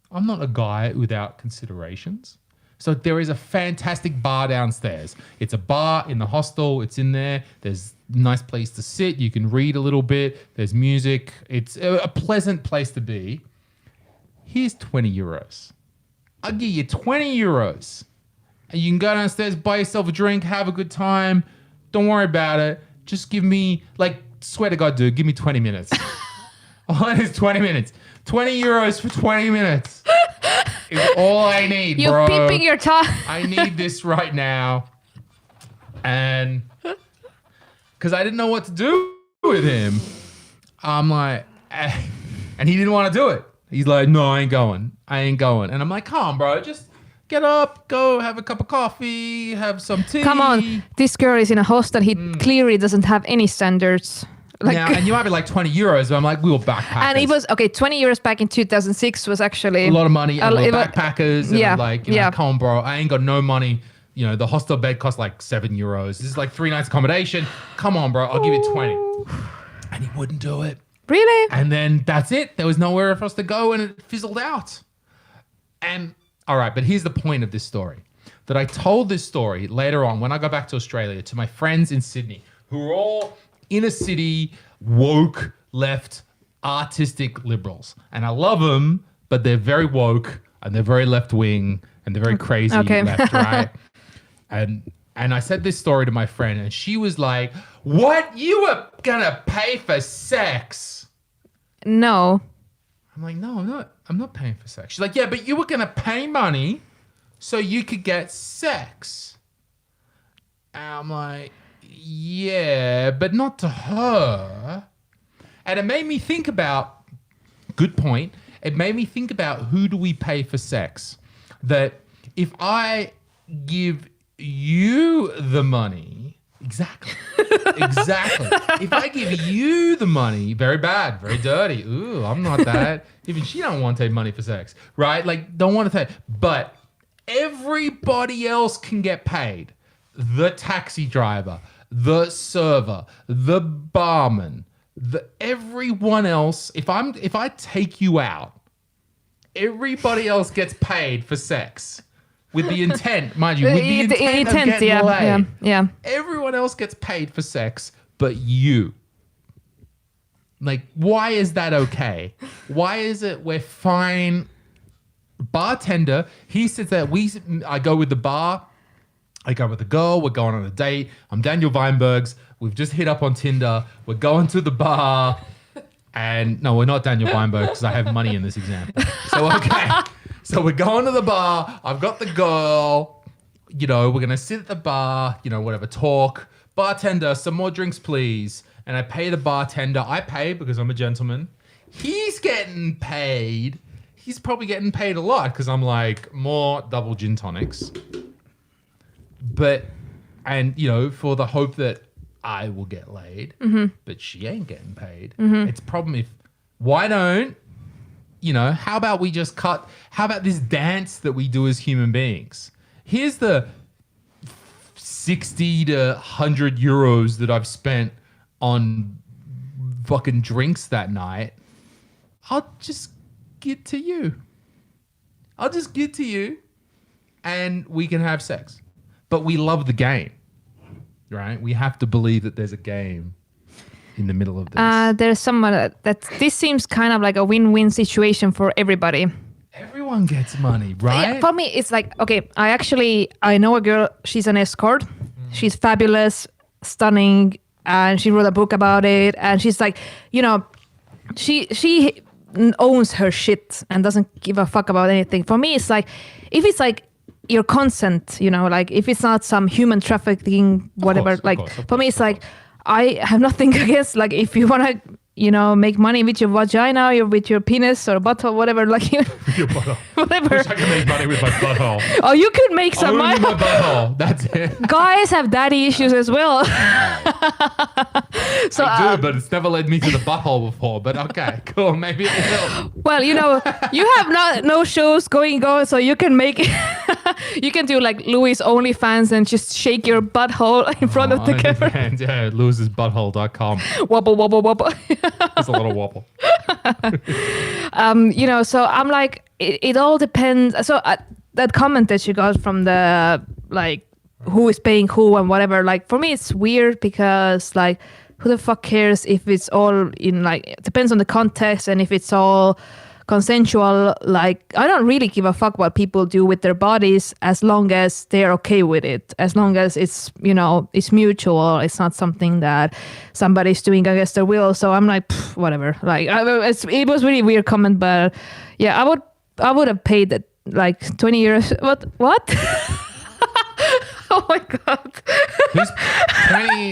I'm not a guy without considerations. So there is a fantastic bar downstairs. It's a bar in the hostel. It's in there. There's a nice place to sit. You can read a little bit. There's music. It's a pleasant place to be. Here's 20 euros. I'll give you 20 euros. And you can go downstairs, buy yourself a drink, have a good time. Don't worry about it. Just give me, swear to God, dude, give me 20 minutes. All it is 20 minutes. 20 euros for 20 minutes is all I need, You're bro. peeping your time. I need this right now. And because I didn't know what to do with him, I'm like, and he didn't want to do it. He's like, no, I ain't going. And I'm like, come on, bro. Just get up, go have a cup of coffee, have some tea. Come on. This girl is in a hostel. He clearly doesn't have any standards. And you might be like 20 euros, but I'm like, we were backpackers. And it was, 20 euros back in 2006 was actually a lot of money. And we were backpackers. And I'm like, come on, bro. I ain't got no money. The hostel bed cost like 7 euros. This is like 3 nights accommodation. Come on, bro. I'll give you 20. And he wouldn't do it. Really? And then that's it. There was nowhere for us to go and it fizzled out. And all right, but here's the point of this story. That I told this story later on when I got back to Australia to my friends in Sydney who were all inner city, woke, left, artistic liberals. And I love them, but they're very woke and they're very left wing and they're very crazy left, right? And I said this story to my friend and she was like, what? You were going to pay for sex? No. I'm like, no, I'm not paying for sex. She's like, yeah, but you were going to pay money so you could get sex. And I'm like, yeah, but not to her. And it made me think about, good point, it made me think about who do we pay for sex? That if I give you the money, exactly. If I give you the money, very bad, very dirty. Ooh, I'm not that. Even she don't want to take money for sex, right? Like, don't want to take. But everybody else can get paid. The taxi driver, the server, the barman, everyone else. If I take you out, everybody else gets paid for sex. With the intent, mind you, with the intent of getting laid. Yeah. Everyone else gets paid for sex, but you. Like, why is that okay? Why is it we're fine? Bartender, he sits there. I go with the bar. I go with the girl. We're going on a date. I'm Daniel Weinbergs. We've just hit up on Tinder. We're going to the bar. And no, we're not Daniel Weinberg because I have money in this example. So, okay. So we're going to the bar. I've got the girl. We're going to sit at the bar, whatever, talk. Bartender, some more drinks, please. And I pay the bartender. I pay because I'm a gentleman. He's getting paid. He's probably getting paid a lot because I'm like, more double gin tonics. For the hope that I will get laid, but she ain't getting paid. It's a problem how about we just cut? How about this dance that we do as human beings? Here's the 60 to 100 euros that I've spent on fucking drinks that night. I'll just get to you. And we can have sex. But we love the game, right? We have to believe that there's a game in the middle of this. There's someone that this seems kind of like a win-win situation for everybody. Everyone gets money, right? Yeah, for me, it's like, okay, I know a girl, she's an escort. She's fabulous, stunning, and she wrote a book about it. And she's like, she owns her shit and doesn't give a fuck about anything. For me, it's like, if it's like your consent, like if it's not some human trafficking, whatever, of course, for me, it's like, I have nothing against, like, if you want to, make money with your vagina or with your penis or butthole, whatever, like, your butthole. Whatever. I wish I could make money with my butthole. Oh, you could make some money. Only my butthole. That's it. Guys have daddy issues as well. So I do, but it's never led me to the butthole before. But okay, cool. Maybe it will. Well, you have no shows going on, so you can make you can do like Louis OnlyFans and just shake your butthole in front of the camera. Yeah, louis'sbutthole.com. Wobble, wobble, wobble. It's a little wobble. So I'm like, it all depends. So that comment that you got from the, like, who is paying who and whatever, like, for me, it's weird because, like, who the fuck cares if it's all in, like, it depends on the context and if it's all consensual. Like, I don't really give a fuck what people do with their bodies as long as they're okay with it, as long as it's, it's mutual. It's not something that somebody's doing against their will. So I'm like, whatever. Like, it was really weird comment, but yeah, I would have paid it like 20 years. What? Oh my God.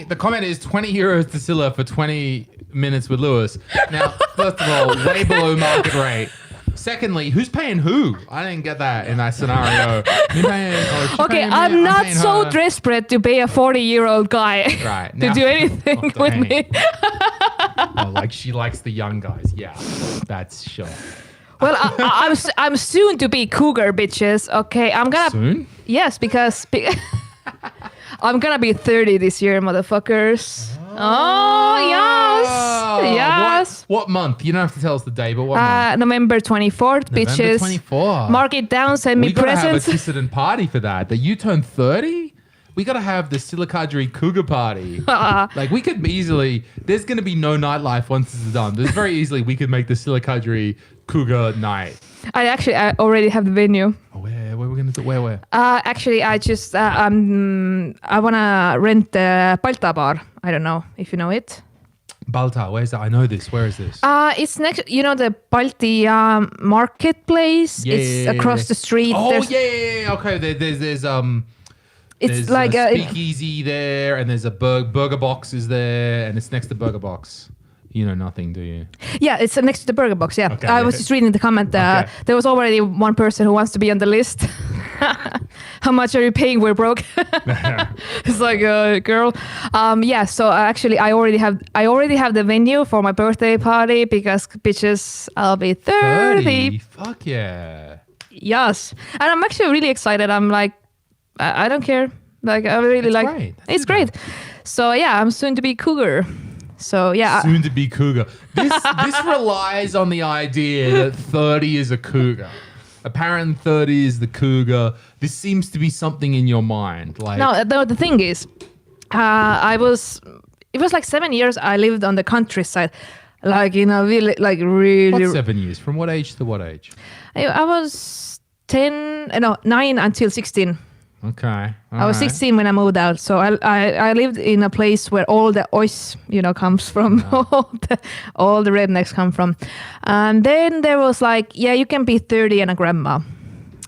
The comment is 20 euros to Sille for 20 minutes with Louis. Now, first of all, way below market rate. Secondly, who's paying who? I didn't get that in that scenario. I'm not so desperate to pay a 40-year-old guy to do anything with me. Like she likes the young guys. Yeah, that's sure. Well, I'm soon to be cougar, bitches. Okay, I'm gonna soon. Yes, because I'm gonna be 30 this year, motherfuckers. Oh yes. What month? You don't have to tell us the day, but what month? November 24th, bitches. 24th. Mark it down. Send me presents. We gotta have a dissident party for that. That you turn 30. We gotta have the Sille-Kadri Cougar Party. Like we could easily. There's gonna be no nightlife once this is done. There's very easily we could make the Sille-Kadri Cougar night. I already have the venue. Where are we gonna do? Where? Actually, I just I wanna rent the Balta bar. I don't know if you know it. Balta, where's that? I know this. Where is this? It's next. The Balti marketplace. Yeah, it's across the street. Oh yeah. Okay, there's There's like a speakeasy there, and there's a burger box is there, and it's next to Burger Box. You know nothing, do you? Yeah, it's next to the burger box. Yeah, Okay. I was just reading the comment. Okay. There was already one person who wants to be on the list. How much are you paying? We're broke. It's like, girl. Yeah. So actually, I already have the venue for my birthday party because bitches, I'll be 30. Fuck yeah. Yes, and I'm actually really excited. I'm like, I don't care. Like, I really That's like. great. It's great. So yeah, I'm soon to be cougar. So yeah. Soon to be cougar. This relies on the idea that 30 is a cougar. Apparently 30 is the cougar. This seems to be something in your mind. Like No, the thing is, it was like 7 years I lived on the countryside, like in a really, like really. What 7 years? From what age to what age? I was 9 until 16. Okay. I was 16 when I moved out, so I lived in a place where all the ois, comes from, all the rednecks come from, and then there was like, yeah, you can be 30 and a grandma.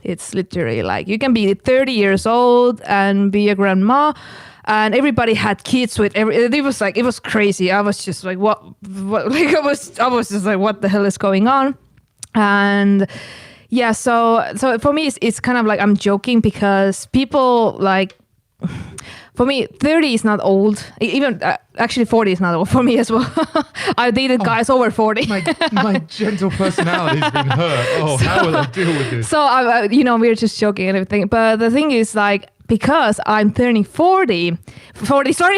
It's literally like you can be 30 years old and be a grandma, and everybody had kids with it was crazy. I was just like, what like I was just like, what the hell is going on? And yeah, so for me, it's kind of like I'm joking because people like, for me, 30 is not old. Even actually 40 is not old for me as well. I dated guys over 40. My gentle personality has been hurt. Oh, how will I deal with this? So, we're just joking and everything. But the thing is like, because I'm turning 30. I'm 30. The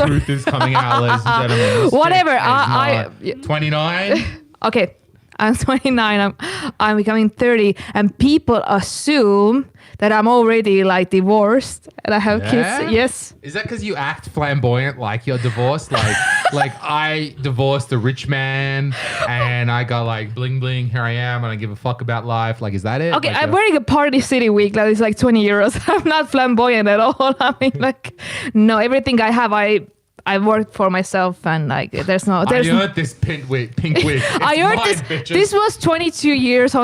truth is coming out, ladies and gentlemen. Whatever. I 29. Okay. I'm 29. I'm becoming 30, and people assume that I'm already like divorced and I have kids. Yes. Is that because you act flamboyant like you're divorced? Like I divorced a rich man and I got like bling bling. Here I am, and I give a fuck about life. Like, is that it? Okay, like I'm wearing a Party City wig that is like 20 euros. I'm not flamboyant at all. I mean, like, no, everything I have, I worked for myself, and like I earned this pink wig. It's I earned mine, this. bitches. This was 22 euros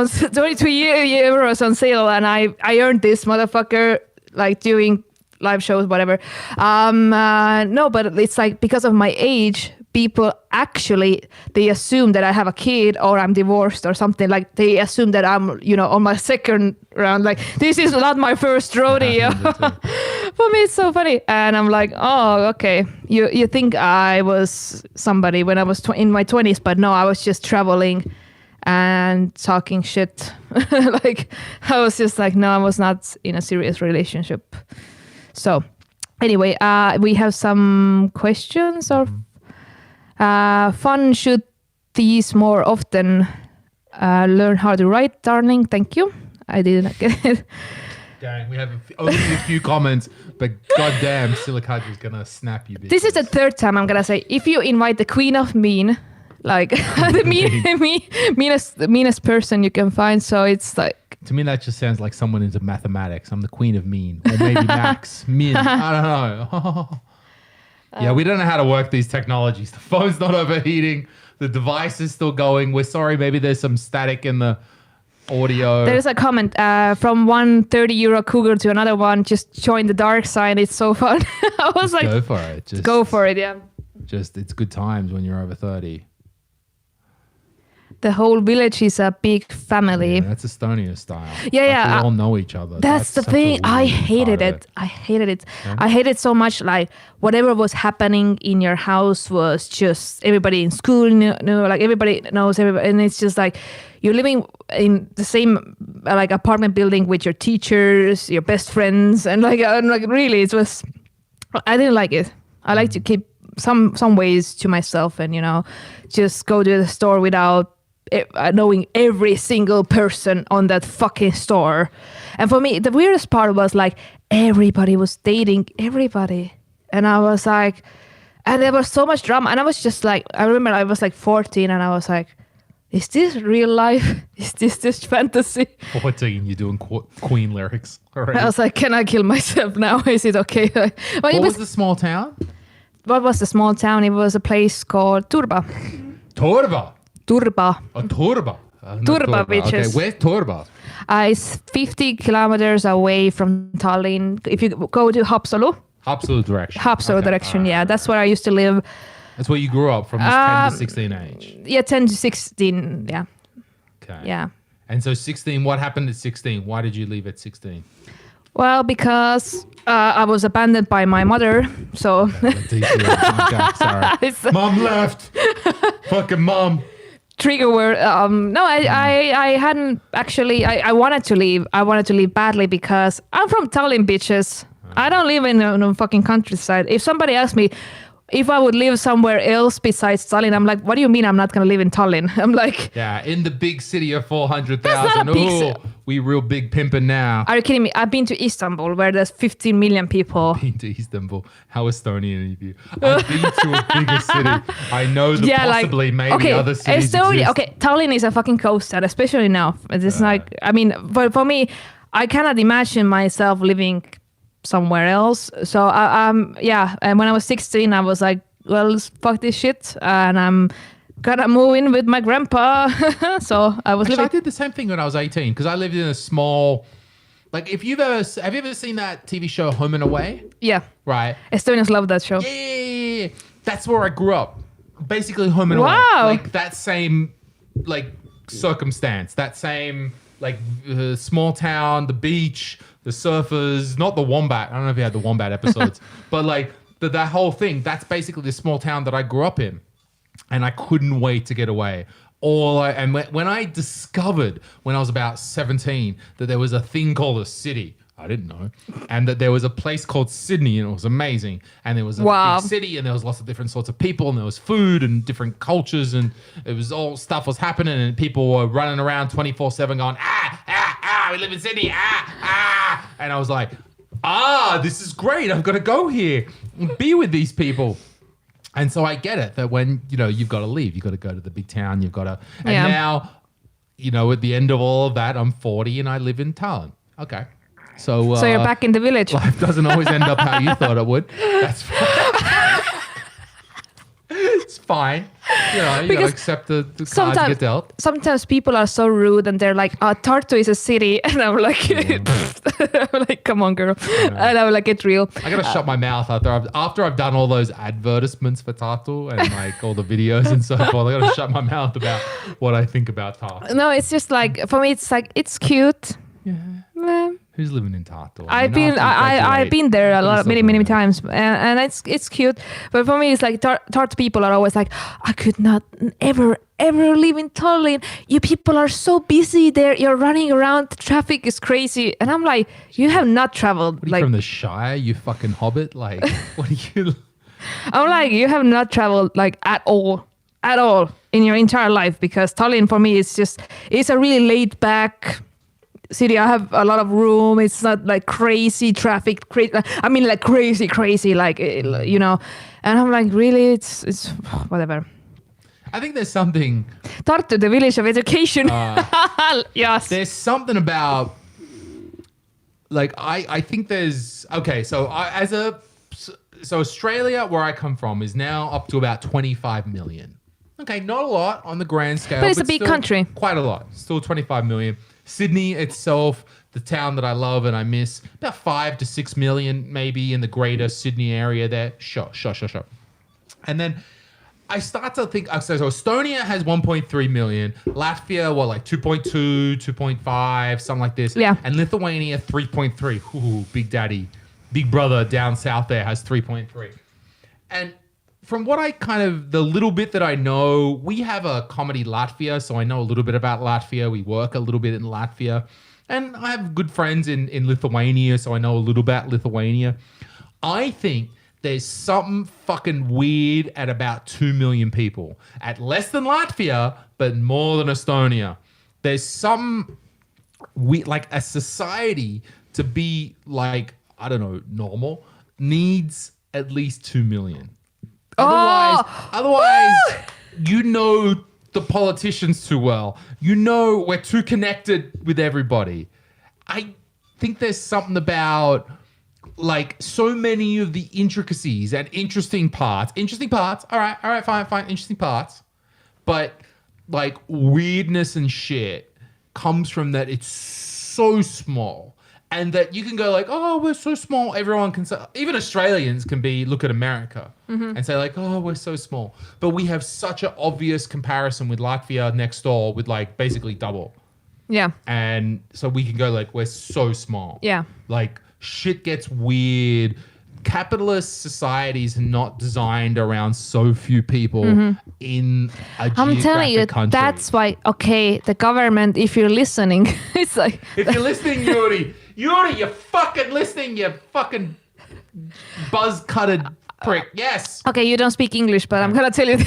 on sale, and I earned this motherfucker like doing live shows, whatever. No, but it's like because of my age, people actually they assume that I have a kid or I'm divorced or something. Like they assume that I'm on my second round. Like this is not my first rodeo. For me, it's so funny, and I'm like, oh, okay. You think I was somebody when I was in my 20s, but no, I was just traveling and talking shit. Like I was just like, no, I was not in a serious relationship. So anyway, we have some questions or fun. Should these more often learn how to write, darling? Thank you. I didn't get it. Dang, we have only a few comments, but goddamn, Sille-Kadri is gonna snap you. Bitches. This is the third time I'm gonna say, if you invite the queen of mean, like the meanest person you can find, so it's like. To me, that just sounds like someone into mathematics. I'm the queen of mean, or maybe Max Min. I don't know. Yeah, we don't know how to work these technologies. The phone's not overheating. The device is still going. We're sorry. Maybe there's some static in the audio. There's a comment from one 30 euro cougar to another one. Just join the dark side. It's so fun. I was just like, go for it. Just go for it. Yeah. Just it's good times when you're over 30. The whole village is a big family. Yeah, that's Estonia style. Yeah. We all know each other. That's the thing. I hated it. I hated it. Yeah. I hated so much. Like whatever was happening in your house was just everybody in school knew, like everybody knows everybody, and it's just like you're living in the same like apartment building with your teachers, your best friends, and like really, it was. I didn't like it. I like to keep some ways to myself, and just go to the store without knowing every single person on that fucking store. And for me, the weirdest part was like everybody was dating everybody, and I was like, and there was so much drama, and I was just like, I remember I was like 14, and I was like, is this real life? Is this just fantasy? 14, you're doing Queen lyrics already. I was like, can I kill myself now? Is it okay? What was the small town? What was the small town? It was a place called Turba. Turba. Turba. Oh, Turba. Turba, bitches. Okay, where's Turba? It's 50 kilometers away from Tallinn. If you go to Haapsalu direction, yeah, that's where I used to live. That's where you grew up from this 10 to 16 age. Yeah, 10 to 16, yeah. Okay. Yeah. And so 16, what happened at 16? Why did you leave at 16? Well, because I was abandoned by my mother, so... Okay, sorry. Mom left. Fucking mom. Trigger word. No, I hadn't actually... I wanted to leave. I wanted to leave badly because I'm from Tallinn, bitches. I don't live in a fucking countryside. If somebody asked me if I would live somewhere else besides Tallinn, I'm like, what do you mean I'm not going to live in Tallinn? I'm like... Yeah, in the big city of 400,000. That's not a big city. We real big pimping now. Are you kidding me? I've been to Istanbul where there's 15 million people. Been to Istanbul. How Estonian of you? I've been to a bigger city. I know that possibly maybe other cities exist. Okay, Tallinn is a fucking coast town, especially now. It's like, I mean, for me, I cannot imagine myself living somewhere else. So and when I was 16, I was like, well, fuck this shit, and I'm gonna move in with my grandpa. So I was living. I did the same thing when I was 18 because I lived in a small, like, have you ever seen that TV show Home and Away? Yeah. Right. Estonians love that show. Yeah. That's where I grew up. Basically Home and Away. Like that same like circumstance, that same like small town, the beach, the surfers, not the wombat. I don't know if you had the wombat episodes, but like that whole thing, that's basically the small town that I grew up in. And I couldn't wait to get away. When I discovered when I was about 17 that there was a thing called a city, I didn't know, and that there was a place called Sydney and it was amazing. And there was a big city and there was lots of different sorts of people and there was food and different cultures and it was all stuff was happening and people were running around 24/7 going, we live in Sydney, And I was like, this is great. I've got to go here and be with these people. And so I get it that when, you've got to leave, you've got to go to the big town, you've got to, and now, at the end of all of that, I'm 40 and I live in Tallinn. Okay. So you're back in the village. Life doesn't always end up how you thought it would. That's fine. It's fine. You gotta accept the cards you get dealt. Sometimes people are so rude and they're like, Tartu is a city. And I'm like, come on, girl. And I'm like, it's real. I gotta shut my mouth after I've done all those advertisements for Tartu and like all the videos and so forth. I gotta shut my mouth about what I think about Tartu. No, it's just like, for me, it's like, it's cute. Yeah. Who's living in Tartu? I've been there many times, and it's cute. But for me, it's like Tartu people are always like, I could not ever live in Tallinn. You people are so busy there. You're running around. The traffic is crazy, and I'm like, you have not traveled. What are you from the Shire? You fucking hobbit? Like, what are you? I'm like, you have not traveled like at all in your entire life, because Tallinn for me is a really laid back city. I have a lot of room. It's not like crazy traffic. I mean, like crazy, like, and I'm like, really, it's whatever. I think there's something. Tartu, the village of education. Yes. There's something about, like, I think there's, okay, so so Australia, where I come from, is now up to about 25 million. Okay, not a lot on the grand scale. But it's a big country. Quite a lot. Still 25 million. Sydney itself, the town that I love and I miss, about 5 to 6 million maybe in the greater Sydney area there. Sure. And then I start to think, so Estonia has 1.3 million. Latvia, like 2.2, 2.5, something like this. Yeah. And Lithuania, 3.3. Ooh, big daddy. Big brother down south there has 3.3. And from what the little bit that I know, we have a Comedy Latvia, so I know a little bit about Latvia. We work a little bit in Latvia. And I have good friends in Lithuania, so I know a little about Lithuania. I think there's something fucking weird at about 2 million people. At less than Latvia, but more than Estonia. There's some weird, like a society to be like, I don't know, normal, needs at least 2 million. Otherwise, the politicians too well. We're too connected with everybody. I think there's something about like so many of the intricacies and interesting parts. All right, fine. Interesting parts. But like weirdness and shit comes from that it's so small, and that you can go like, oh, we're so small. Everyone can say, even Australians can look at America and say like, oh, we're so small. But we have such an obvious comparison with Latvia next door with like basically double. Yeah. And so we can go like, we're so small. Yeah. Like shit gets weird. Capitalist societies are not designed around so few people in a geographic I'm telling you, country. that's why, okay, the government, if you're listening, it's like... If you're listening, Yuri, you're fucking listening, you fucking buzz-cutted prick. Yes. Okay, you don't speak English, but I'm gonna tell you,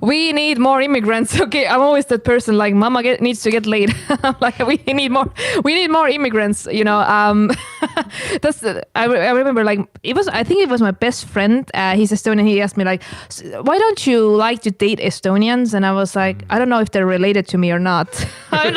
we need more immigrants. Okay, I'm always that person like, Mama needs to get laid. Like we need more immigrants. You know, that's I remember like I think it was my best friend. He's Estonian. He asked me like, why don't you like to date Estonians? And I was like, I don't know if they're related to me or not. I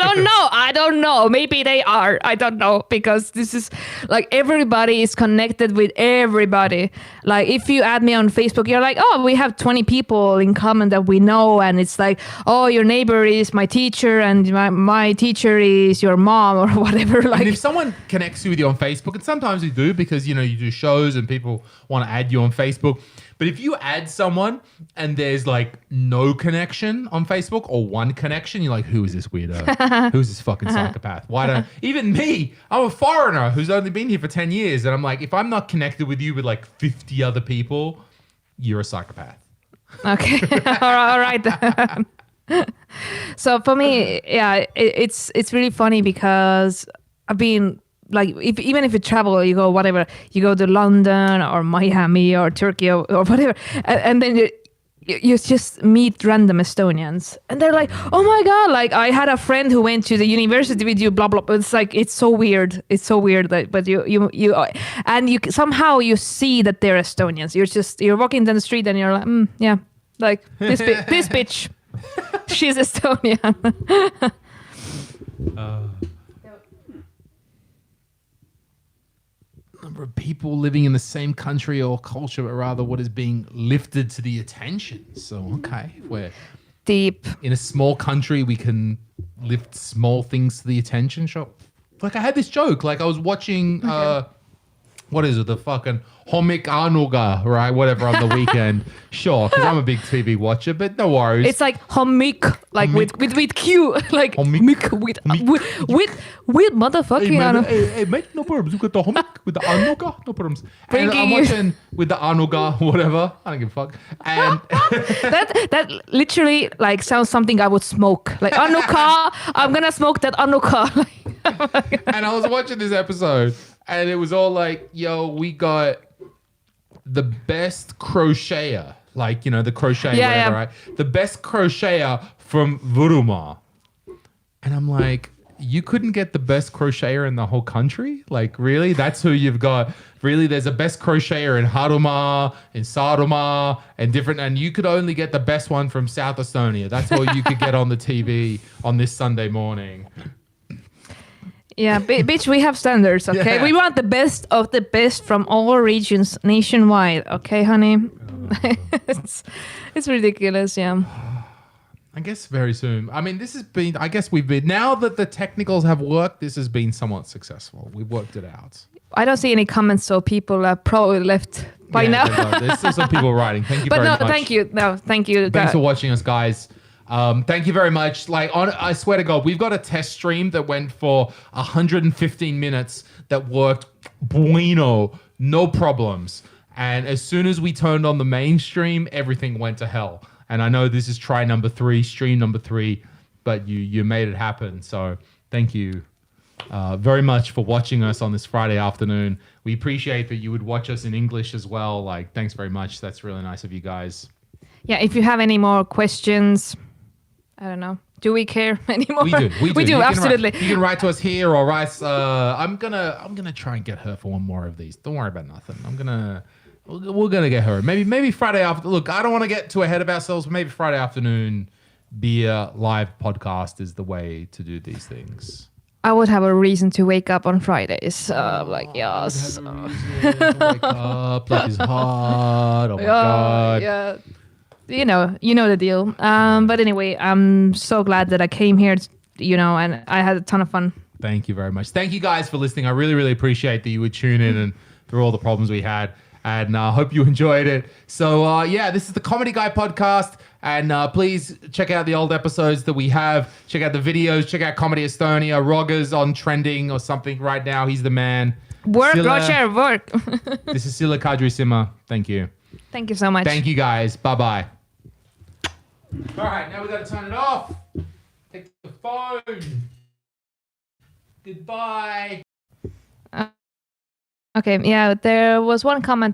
don't know. Maybe they are. I don't know, because this is like everybody is connected with everybody. Like if you add me on Facebook, you're like, oh, we have 20 people in common that we know, and it's like, oh, your neighbor is my teacher and my teacher is your mom or whatever. Like, and if someone connects you with you on Facebook, and sometimes you do because you do shows and people want to add you on Facebook, but if you add someone and there's like no connection on Facebook or one connection, you're like, who is this weirdo? Who's this fucking psychopath? Why don't even me? I'm a foreigner who's only been here for 10 years, and I'm like, if I'm not connected with you with like 50 other people, you're a psychopath. Okay. All right. So for me, yeah, it's really funny because I've been like, even if you travel, you go whatever, you go to London or Miami or Turkey or whatever, and then you just meet random Estonians, and they're like, oh my god, like I had a friend who went to the university with you, blah blah. It's like it's so weird, that, but you and you somehow you see that they're Estonians. You're walking down the street and you're like, yeah, like this bitch, she's Estonian. Number of people living in the same country or culture, but rather what is being lifted to the attention. So, okay, we're deep. In a small country, we can lift small things to the attention. Sure. Like I had this joke, like I was watching, what is it, the fucking Homik Anuga, right? Whatever on the weekend. Sure, because I'm a big TV watcher, but no worries. It's like Homik, like Homik. with Q, like Homik. with motherfucking. Hey, mate, no problems. You got the Homik with the Anuga, no problems. And Bringing I'm watching with the Anuga, whatever. I don't give a fuck. And that literally like sounds something I would smoke. Like Anuka, I'm gonna smoke that Anuka. And I was watching this episode, and it was all like, yo, we got the best crocheter, like, the crochet, whatever, right? The best crocheter from Vuruma. And I'm like, you couldn't get the best crocheter in the whole country? Like, really? That's who you've got? Really? There's a best crocheter in Haruma, in Saaremaa, and you could only get the best one from South Estonia. That's all you could get on the TV on this Sunday morning. Yeah, bitch, we have standards, okay? Yeah. We want the best of the best from all regions nationwide, okay, honey? It's ridiculous, yeah. I guess very soon. I mean, now that the technicals have worked, this has been somewhat successful. We've worked it out. I don't see any comments, so people are probably left by now. There's still some people writing. Thank you very much. Thank you. No, thank you. Thanks for watching us, guys. Thank you very much. I swear to God, we've got a test stream that went for 115 minutes that worked bueno, no problems. And as soon as we turned on the main stream, everything went to hell. And I know this is stream number 3, but you made it happen. So thank you very much for watching us on this Friday afternoon. We appreciate that you would watch us in English as well. Like, thanks very much. That's really nice of you guys. Yeah, if you have any more questions, I don't know. Do we care anymore? We do, absolutely. You can write to us here or write. I'm gonna try and get her for one more of these. Don't worry about nothing. We're gonna get her. Maybe Friday after. Look, I don't want to get too ahead of ourselves. But maybe Friday afternoon, beer live podcast is the way to do these things. I would have a reason to wake up on Fridays. Yes. Wake up. Life is hard. Oh my God. Yeah. You know the deal. But anyway, I'm so glad that I came here, and I had a ton of fun. Thank you very much. Thank you guys for listening. I really, really appreciate that you would tune in and through all the problems we had. And I hope you enjoyed it. So, this is the Comedy Guy podcast. And please check out the old episodes that we have. Check out the videos. Check out Comedy Estonia. Roger's on trending or something right now. He's the man. Work, Roger, work. This is Sille-Kadri Simer. Thank you. Thank you so much. Thank you, guys. Bye-bye. All right, now we got to turn it off. Take the phone. Goodbye. Okay, yeah, there was one comment